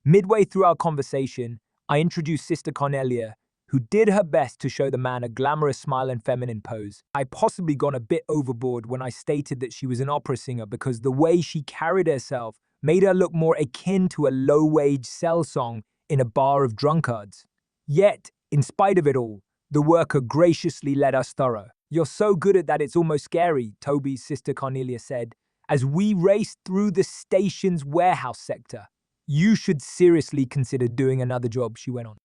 Speaker 2: Midway through our conversation, I introduced Sister Carnelia, who did her best to show the man a glamorous smile and feminine pose. I'd possibly gone a bit overboard when I stated that she was an opera singer because the way she carried herself made her look more akin to a low-wage sell song in a bar of drunkards. Yet, in spite of it all, the worker graciously let us thorough. "You're so good at that it's almost scary," Toby's Sister Carnelia said, as we raced through the station's warehouse sector. "You should seriously consider doing another job," she went on.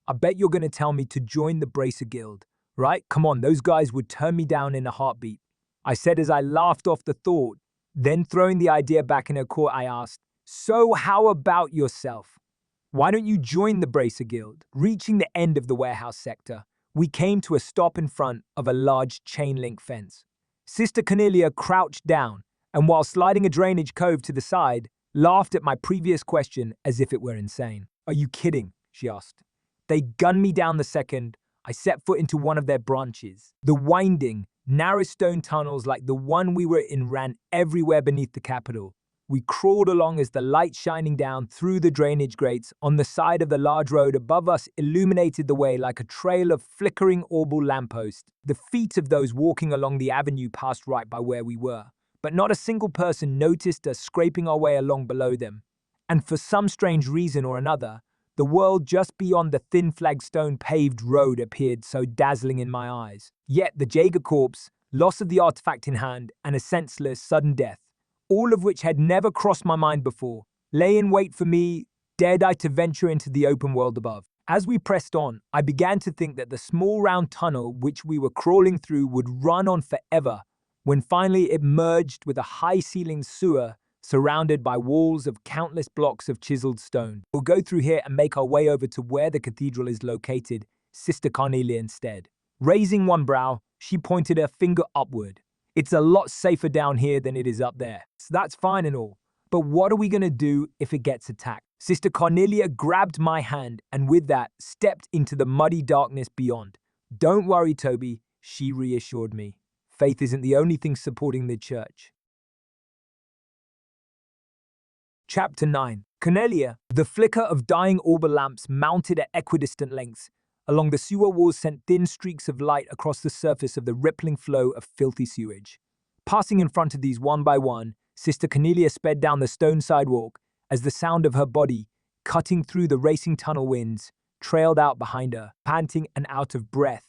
Speaker 2: "I bet you're going to tell me to join the Bracer Guild, right? Come on, those guys would turn me down in a heartbeat," I said as I laughed off the thought. Then throwing the idea back in her court, I asked, "So how about yourself? Why don't you join the Bracer Guild?" Reaching the end of the warehouse sector, we came to a stop in front of a large chain-link fence. Sister Carnelia crouched down, and while sliding a drainage cove to the side, laughed at my previous question as if it were insane. "Are you kidding?" she asked. They gunned me down the second I set foot into one of their branches. The winding, narrow stone tunnels like the one we were in ran everywhere beneath the Capitol. We crawled along as the light shining down through the drainage grates on the side of the large road above us illuminated the way like a trail of flickering orbital lampposts. The feet of those walking along the avenue passed right by where we were, but not a single person noticed us scraping our way along below them. And for some strange reason or another, the world just beyond the thin flagstone paved road appeared so dazzling in my eyes. Yet the Jaeger corpse, loss of the artifact in hand, and a senseless, sudden death, all of which had never crossed my mind before, lay in wait for me, dared I to venture into the open world above. As we pressed on, I began to think that the small round tunnel which we were crawling through would run on forever, when finally it merged with a high-ceilinged sewer surrounded by walls of countless blocks of chiseled stone. "We'll go through here and make our way over to where the cathedral is located," Sister Carnelia instead. Raising one brow, she pointed her finger upward. "It's a lot safer down here than it is up there. So that's fine and all. But what are we going to do if it gets attacked?" Sister Carnelia grabbed my hand and with that stepped into the muddy darkness beyond. "Don't worry, Toby," she reassured me. "Faith isn't the only thing supporting the church." Chapter 9. Carnelia. The flicker of dying orbital lamps mounted at equidistant lengths along the sewer walls sent thin streaks of light across the surface of the rippling flow of filthy sewage. Passing in front of these one by one, Sister Carnelia sped down the stone sidewalk as the sound of her body, cutting through the racing tunnel winds, trailed out behind her, panting and out of breath.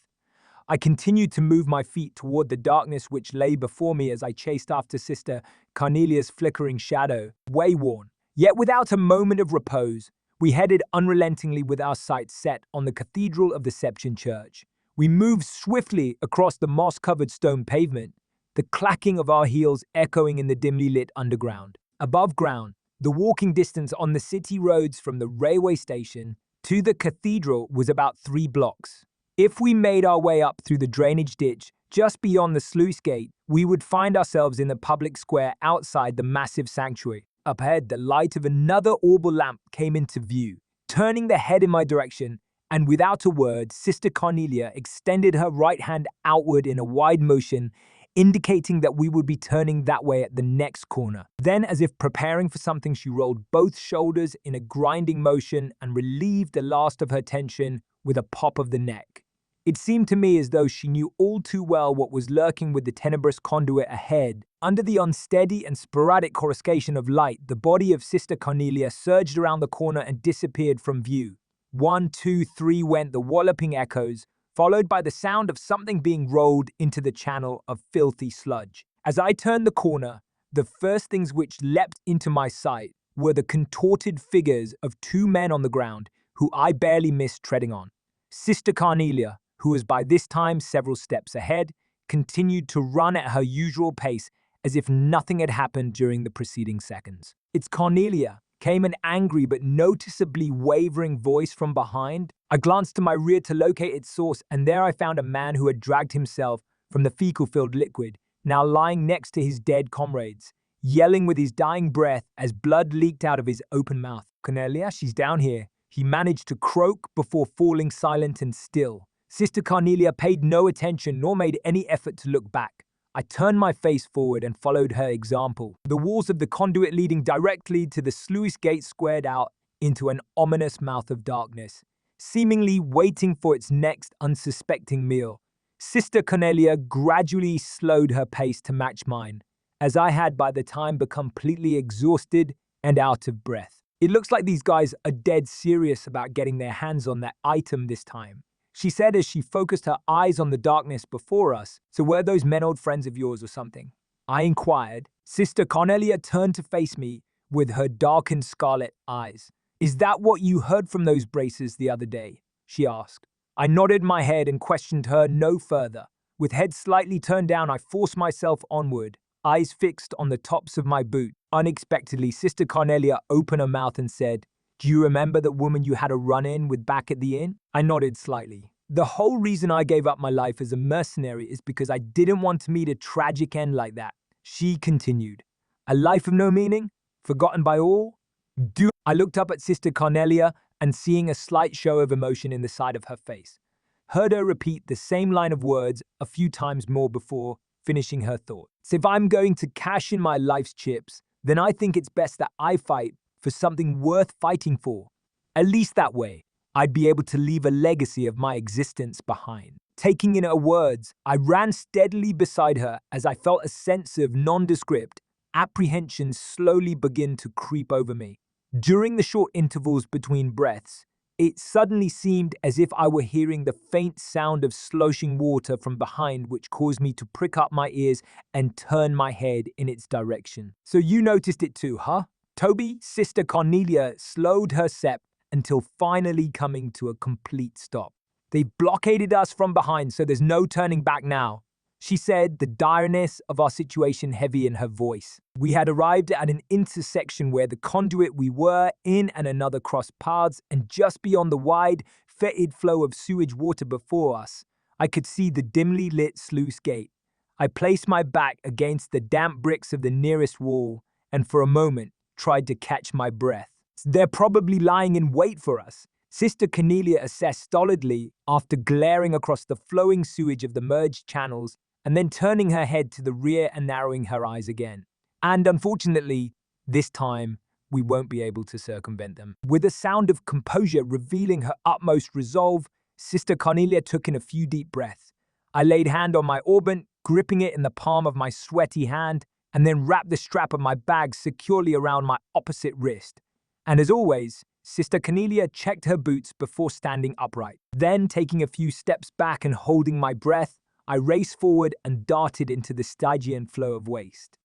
Speaker 2: I continued to move my feet toward the darkness which lay before me as I chased after Sister Carnelia's flickering shadow. Wayworn, yet without a moment of repose, we headed unrelentingly with our sights set on the Cathedral of the Septian Church. We moved swiftly across the moss-covered stone pavement, the clacking of our heels echoing in the dimly lit underground. Above ground, the walking distance on the city roads from the railway station to the cathedral was about 3 blocks. If we made our way up through the drainage ditch just beyond the sluice gate, we would find ourselves in the public square outside the massive sanctuary. Up ahead, the light of another orbital lamp came into view. Turning the head in my direction, And without a word, Sister Carnelia extended her right hand outward in a wide motion, indicating that we would be turning that way at the next corner. Then, as if preparing for something, she rolled both shoulders in a grinding motion and relieved the last of her tension with a pop of the neck. It seemed to me as though she knew all too well what was lurking with the tenebrous conduit ahead. Under the unsteady and sporadic coruscation of light, the body of Sister Carnelia surged around the corner and disappeared from view. 1, 2, 3 went the walloping echoes, followed by the sound of something being rolled into the channel of filthy sludge. As I turned the corner, the first things which leapt into my sight were the contorted figures of two men on the ground, who I barely missed treading on. Sister Carnelia, who was by this time several steps ahead, continued to run at her usual pace as if nothing had happened during the preceding seconds. "It's Carnelia," came an angry but noticeably wavering voice from behind. I glanced to my rear to locate its source, and there I found a man who had dragged himself from the fecal-filled liquid, now lying next to his dead comrades, yelling with his dying breath as blood leaked out of his open mouth. "Carnelia, she's down here," he managed to croak before falling silent and still. Sister Carnelia paid no attention nor made any effort to look back. I turned my face forward and followed her example. The walls of the conduit leading directly to the sluice gate squared out into an ominous mouth of darkness, seemingly waiting for its next unsuspecting meal. Sister Carnelia gradually slowed her pace to match mine, as I had by the time become completely exhausted and out of breath. "It looks like these guys are dead serious about getting their hands on that item this time," she said as she focused her eyes on the darkness before us. "So were those men old friends of yours or something?" I inquired. Sister Carnelia turned to face me with her darkened scarlet eyes. "Is that what you heard from those braces the other day?" she asked. I nodded my head and questioned her no further. With head slightly turned down, I forced myself onward, eyes fixed on the tops of my boot. Unexpectedly, Sister Carnelia opened her mouth and said, "Do you remember that woman you had a run-in with back at the inn?" I nodded slightly. "The whole reason I gave up my life as a mercenary is because I didn't want to meet a tragic end like that," she continued. "A life of no meaning? Forgotten by all? I looked up at Sister Carnelia and, seeing a slight show of emotion in the side of her face, heard her repeat the same line of words a few times more before finishing her thought. "So if I'm going to cash in my life's chips, then I think it's best that I fight for something worth fighting for. At least that way, I'd be able to leave a legacy of my existence behind." Taking in her words, I ran steadily beside her as I felt a sense of nondescript apprehension slowly begin to creep over me. During the short intervals between breaths, it suddenly seemed as if I were hearing the faint sound of sloshing water from behind, which caused me to prick up my ears and turn my head in its direction. "So you noticed it too, huh, Toby?" Sister Carnelia slowed her step until finally coming to a complete stop. "They've blockaded us from behind, so there's no turning back now," she said, the direness of our situation heavy in her voice. We had arrived at an intersection where the conduit we were in and another crossed paths, and just beyond the wide, fetid flow of sewage water before us, I could see the dimly lit sluice gate. I placed my back against the damp bricks of the nearest wall and for a moment tried to catch my breath. "They're probably lying in wait for us," Sister Carnelia assessed stolidly after glaring across the flowing sewage of the merged channels and then turning her head to the rear and narrowing her eyes again. "And unfortunately, this time, we won't be able to circumvent them." With a sound of composure revealing her utmost resolve, Sister Carnelia took in a few deep breaths. I laid hand on my orbant, gripping it in the palm of my sweaty hand, and then wrapped the strap of my bag securely around my opposite wrist. And as always, Sister Carnelia checked her boots before standing upright. Then, taking a few steps back and holding my breath, I raced forward and darted into the Stygian flow of waste.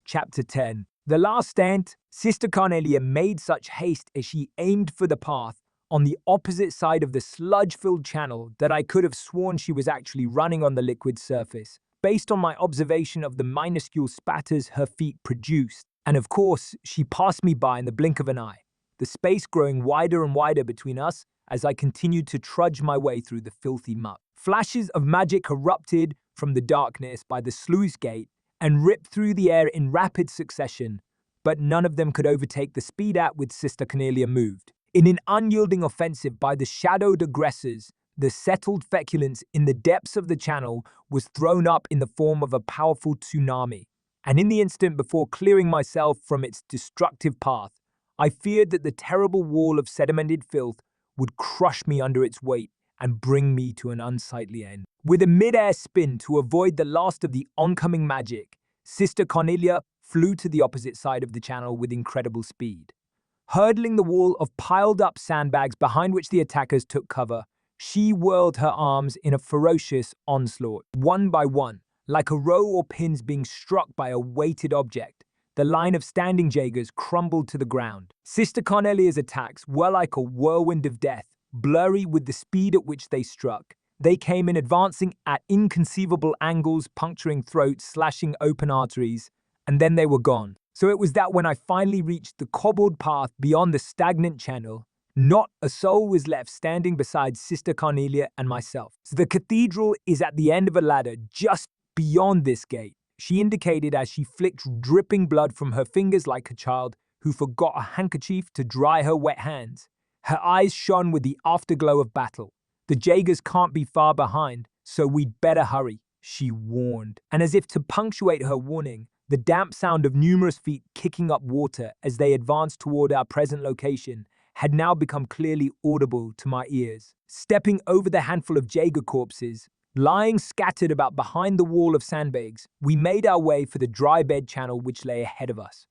Speaker 2: Chapter 10. The last stand, Sister Carnelia made such haste as she aimed for the path on the opposite side of the sludge-filled channel that I could have sworn she was actually running on the liquid surface, based on my observation of the minuscule spatters her feet produced. And of course, she passed me by in the blink of an eye, the space growing wider and wider between us as I continued to trudge my way through the filthy muck. Flashes of magic erupted from the darkness by the sluice gate and ripped through the air in rapid succession, but none of them could overtake the speed at which Sister Carnelia moved. In an unyielding offensive by the shadowed aggressors, the settled feculence in the depths of the channel was thrown up in the form of a powerful tsunami. And in the instant before clearing myself from its destructive path, I feared that the terrible wall of sedimented filth would crush me under its weight and bring me to an unsightly end. With a mid-air spin to avoid the last of the oncoming magic, Sister Carnelia flew to the opposite side of the channel with incredible speed. Hurdling the wall of piled-up sandbags behind which the attackers took cover, she whirled her arms in a ferocious onslaught. One by one, like a row of pins being struck by a weighted object, the line of standing Jaegers crumbled to the ground. Sister Carnelia's attacks were like a whirlwind of death, blurry with the speed at which they struck. They came in advancing at inconceivable angles, puncturing throats, slashing open arteries, and then they were gone. So it was that when I finally reached the cobbled path beyond the stagnant channel, not a soul was left standing beside Sister Carnelia and myself. So the cathedral is at the end of a ladder just beyond this gate, she indicated as she flicked dripping blood from her fingers like a child who forgot a handkerchief to dry her wet hands. Her eyes shone with the afterglow of battle. The Jaegers can't be far behind, so we'd better hurry, she warned. And as if to punctuate her warning, the damp sound of numerous feet kicking up water as they advanced toward our present location had now become clearly audible to my ears. Stepping over the handful of Jaeger corpses, lying scattered about behind the wall of sandbags, we made our way for the dry bed channel which lay ahead of us.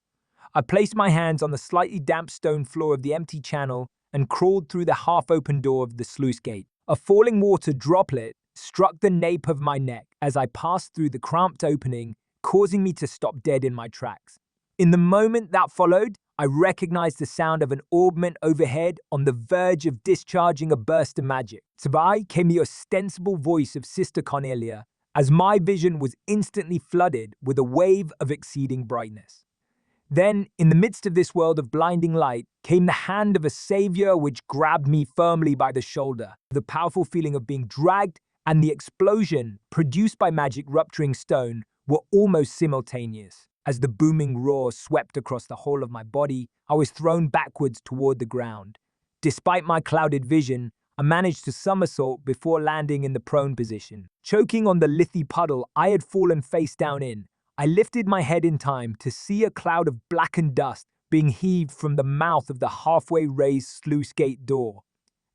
Speaker 2: I placed my hands on the slightly damp stone floor of the empty channel and crawled through the half-open door of the sluice gate. A falling water droplet struck the nape of my neck as I passed through the cramped opening, causing me to stop dead in my tracks. In the moment that followed, I recognized the sound of an orbment overhead on the verge of discharging a burst of magic. By came the ostensible voice of Sister Carnelia, as my vision was instantly flooded with a wave of exceeding brightness. Then, in the midst of this world of blinding light, came the hand of a savior which grabbed me firmly by the shoulder. The powerful feeling of being dragged and the explosion produced by magic rupturing stone were almost simultaneous. As the booming roar swept across the whole of my body, I was thrown backwards toward the ground. Despite my clouded vision, I managed to somersault before landing in the prone position. Choking on the lithy puddle I had fallen face down in, I lifted my head in time to see a cloud of blackened dust being heaved from the mouth of the halfway raised sluice gate door.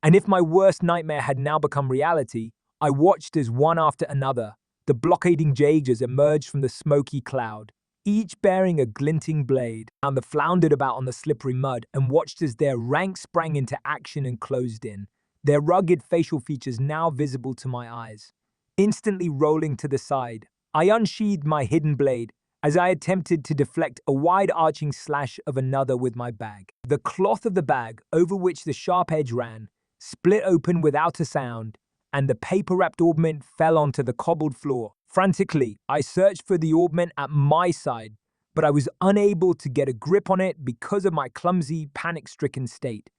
Speaker 2: And if my worst nightmare had now become reality, I watched as one after another, the blockading Jaegers emerged from the smoky cloud, each bearing a glinting blade, and they floundered about on the slippery mud and watched as their ranks sprang into action and closed in, their rugged facial features now visible to my eyes. Instantly rolling to the side, I unsheathed my hidden blade as I attempted to deflect a wide-arching slash of another with my bag. The cloth of the bag, over which the sharp edge ran, split open without a sound, and the paper-wrapped orbment fell onto the cobbled floor. Frantically, I searched for the orbment at my side, but I was unable to get a grip on it because of my clumsy, panic-stricken state.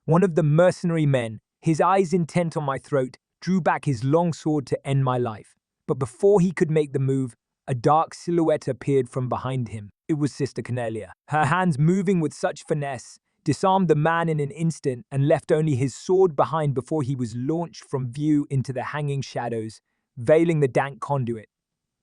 Speaker 2: One of the mercenary men, his eyes intent on my throat, drew back his long sword to end my life. But before he could make the move, a dark silhouette appeared from behind him. It was Sister Carnelia. Her hands moving with such finesse, disarmed the man in an instant and left only his sword behind before he was launched from view into the hanging shadows, veiling the dank conduit.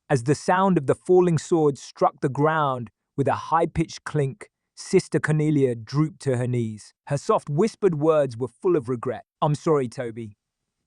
Speaker 2: As the sound of the falling sword struck the ground with a high-pitched clink, Sister Carnelia drooped to her knees. Her soft whispered words were full of regret. "I'm sorry, Toby."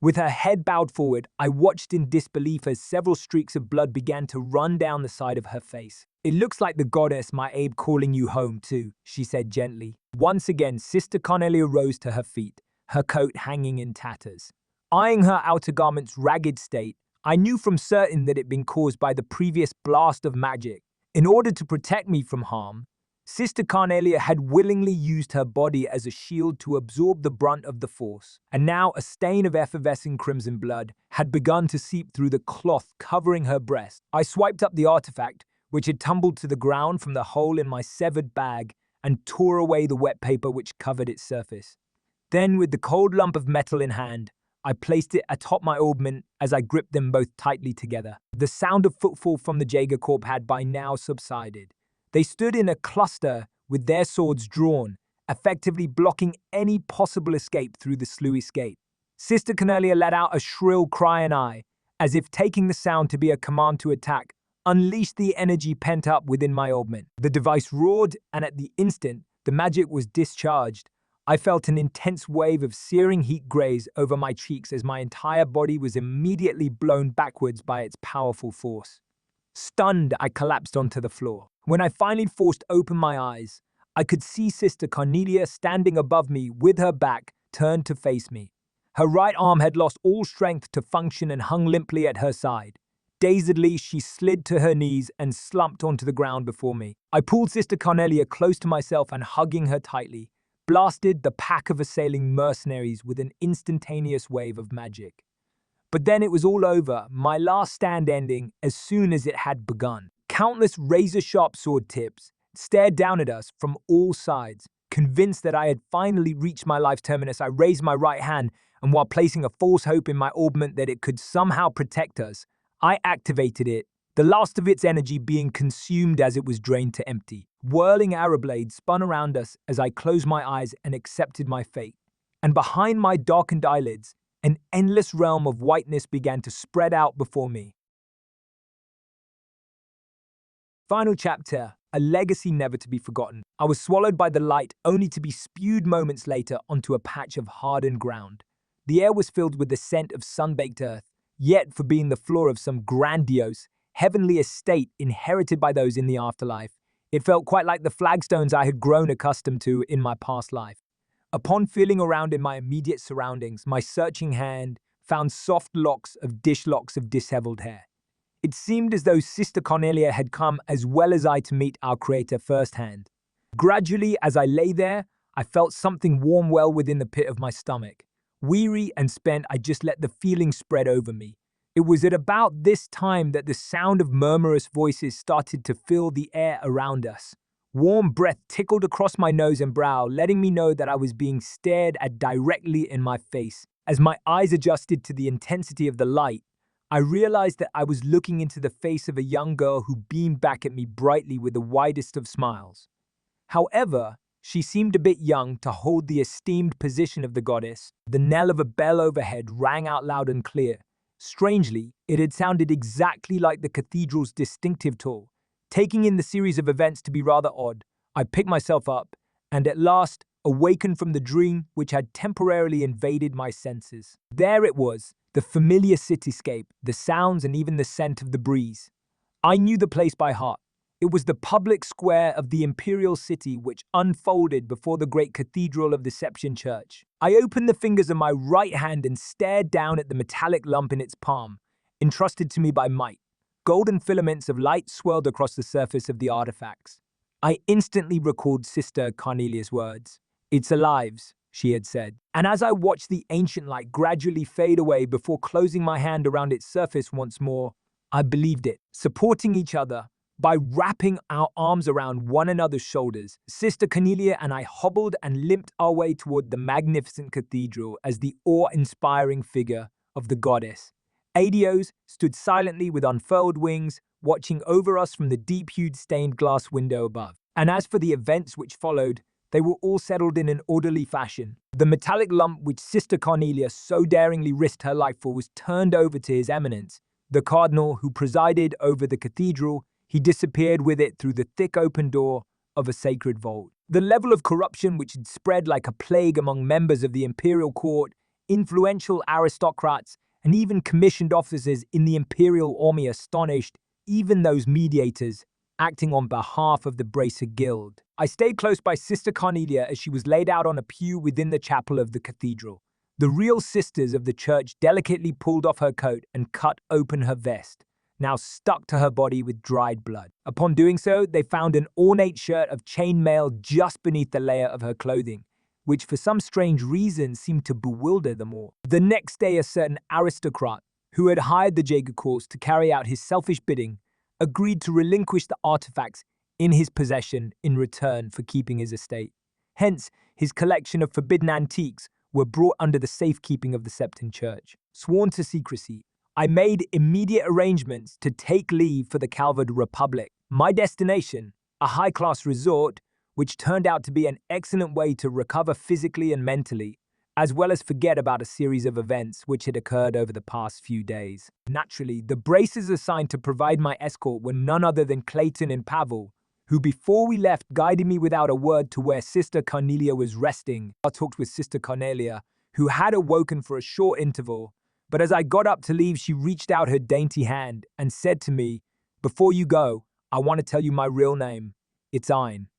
Speaker 2: With her head bowed forward, I watched in disbelief as several streaks of blood began to run down the side of her face. "It looks like the goddess my Abe calling you home too," she said gently. Once again, Sister Carnelia rose to her feet, her coat hanging in tatters. Eyeing her outer garment's ragged state, I knew from certain that it had been caused by the previous blast of magic. In order to protect me from harm, Sister Carnelia had willingly used her body as a shield to absorb the brunt of the force, and now a stain of effervescing crimson blood had begun to seep through the cloth covering her breast. I swiped up the artifact, which had tumbled to the ground from the hole in my severed bag, and tore away the wet paper which covered its surface. Then, with the cold lump of metal in hand, I placed it atop my orbment as I gripped them both tightly together. The sound of footfall from the Jaeger Corps had by now subsided. They stood in a cluster with their swords drawn, effectively blocking any possible escape through the sluice gate. Sister Carnelia let out a shrill cry, and I, as if taking the sound to be a command to attack, unleashed the energy pent up within my augment. The device roared, and at the instant the magic was discharged, I felt an intense wave of searing heat graze over my cheeks as my entire body was immediately blown backwards by its powerful force. Stunned, I collapsed onto the floor. When I finally forced open my eyes, I could see Sister Carnelia standing above me with her back turned to face me. Her right arm had lost all strength to function and hung limply at her side. Dazedly, she slid to her knees and slumped onto the ground before me. I pulled Sister Carnelia close to myself and, hugging her tightly, blasted the pack of assailing mercenaries with an instantaneous wave of magic. But then it was all over, my last stand ending as soon as it had begun. Countless razor-sharp sword tips stared down at us from all sides. Convinced that I had finally reached my life's terminus, I raised my right hand, and while placing a false hope in my augment that it could somehow protect us, I activated it, the last of its energy being consumed as it was drained to empty. Whirling arrow blades spun around us as I closed my eyes and accepted my fate. And behind my darkened eyelids, an endless realm of whiteness began to spread out before me. Final chapter, a legacy never to be forgotten. I was swallowed by the light, only to be spewed moments later onto a patch of hardened ground. The air was filled with the scent of sun-baked earth, yet for being the floor of some grandiose, heavenly estate inherited by those in the afterlife, it felt quite like the flagstones I had grown accustomed to in my past life. Upon feeling around in my immediate surroundings, my searching hand found soft locks of disheveled hair. It seemed as though Sister Carnelia had come as well as I to meet our Creator firsthand. Gradually, as I lay there, I felt something warm well within the pit of my stomach. Weary and spent, I just let the feeling spread over me. It was at about this time that the sound of murmurous voices started to fill the air around us. Warm breath tickled across my nose and brow, letting me know that I was being stared at directly in my face. As my eyes adjusted to the intensity of the light, I realized that I was looking into the face of a young girl who beamed back at me brightly with the widest of smiles. However, she seemed a bit young to hold the esteemed position of the goddess. The knell of a bell overhead rang out loud and clear. Strangely, it had sounded exactly like the cathedral's distinctive toll. Taking in the series of events to be rather odd, I picked myself up and at last awakened from the dream which had temporarily invaded my senses. There it was, the familiar cityscape, the sounds and even the scent of the breeze. I knew the place by heart. It was the public square of the imperial city which unfolded before the great cathedral of the Septian Church. I opened the fingers of my right hand and stared down at the metallic lump in its palm, entrusted to me by might. Golden filaments of light swirled across the surface of the artifacts. I instantly recalled Sister Carnelia's words. "It's alive," she had said. And as I watched the ancient light gradually fade away before closing my hand around its surface once more, I believed it. Supporting each other, by wrapping our arms around one another's shoulders, Sister Carnelia and I hobbled and limped our way toward the magnificent cathedral as the awe-inspiring figure of the goddess. Adios stood silently with unfurled wings, watching over us from the deep-hued stained glass window above. And as for the events which followed, they were all settled in an orderly fashion. The metallic lump which Sister Carnelia so daringly risked her life for was turned over to His Eminence, the Cardinal who presided over the cathedral. He disappeared with it through the thick open door of a sacred vault. The level of corruption which had spread like a plague among members of the imperial court, influential aristocrats, and even commissioned officers in the imperial army astonished even those mediators acting on behalf of the Bracer Guild. I stayed close by Sister Carnelia as she was laid out on a pew within the chapel of the cathedral. The real sisters of the church delicately pulled off her coat and cut open her vest, now stuck to her body with dried blood. Upon doing so, they found an ornate shirt of chainmail just beneath the layer of her clothing, which for some strange reason seemed to bewilder them all. The next day, a certain aristocrat, who had hired the Jaeger course to carry out his selfish bidding, agreed to relinquish the artifacts in his possession in return for keeping his estate. Hence, his collection of forbidden antiques were brought under the safekeeping of the Septian Church. Sworn to secrecy, I made immediate arrangements to take leave for the Calvard Republic. My destination, a high-class resort, which turned out to be an excellent way to recover physically and mentally, as well as forget about a series of events which had occurred over the past few days. Naturally, the braces assigned to provide my escort were none other than Clayton and Pavel, who before we left guided me without a word to where Sister Carnelia was resting. I talked with Sister Carnelia, who had awoken for a short interval, but as I got up to leave, she reached out her dainty hand and said to me, "Before you go, I want to tell you my real name. It's Ein.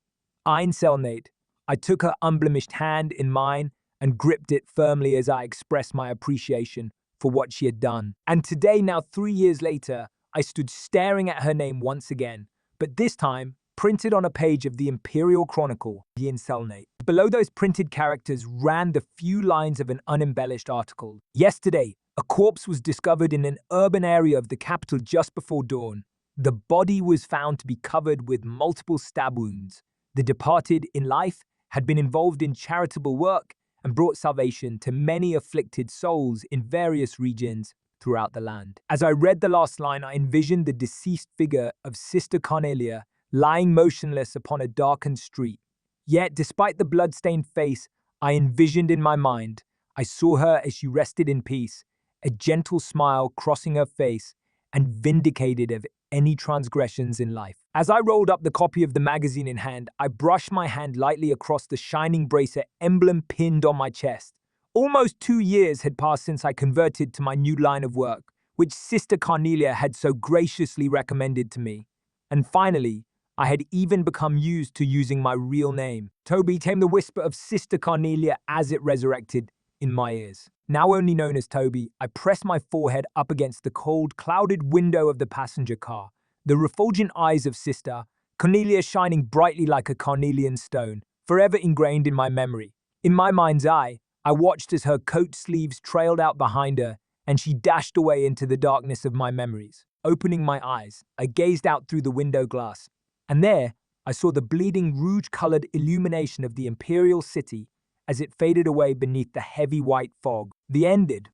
Speaker 2: Ein Selnate." I took her unblemished hand in mine and gripped it firmly as I expressed my appreciation for what she had done. And today, now 3 years later, I stood staring at her name once again, but this time printed on a page of the Imperial Chronicle, the Inselnate. Below those printed characters ran the few lines of an unembellished article. Yesterday, a corpse was discovered in an urban area of the capital just before dawn. The body was found to be covered with multiple stab wounds. The departed in life had been involved in charitable work and brought salvation to many afflicted souls in various regions throughout the land. As I read the last line, I envisioned the deceased figure of Sister Carnelia lying motionless upon a darkened street. Yet, despite the blood-stained face I envisioned in my mind, I saw her as she rested in peace, a gentle smile crossing her face and vindicated of any transgressions in life. As I rolled up the copy of the magazine in hand, I brushed my hand lightly across the shining bracelet emblem pinned on my chest. Almost 2 years had passed since I converted to my new line of work, which Sister Carnelia had so graciously recommended to me. And finally, I had even become used to using my real name. Toby came the whisper of Sister Carnelia as it resurrected in my ears. Now only known as Toby, I pressed my forehead up against the cold, clouded window of the passenger car, the refulgent eyes of Sister Carnelia shining brightly like a carnelian stone, forever ingrained in my memory. In my mind's eye, I watched as her coat sleeves trailed out behind her, and she dashed away into the darkness of my memories. Opening my eyes, I gazed out through the window glass, and there I saw the bleeding rouge-colored illumination of the imperial city as it faded away beneath the heavy white fog. The ended.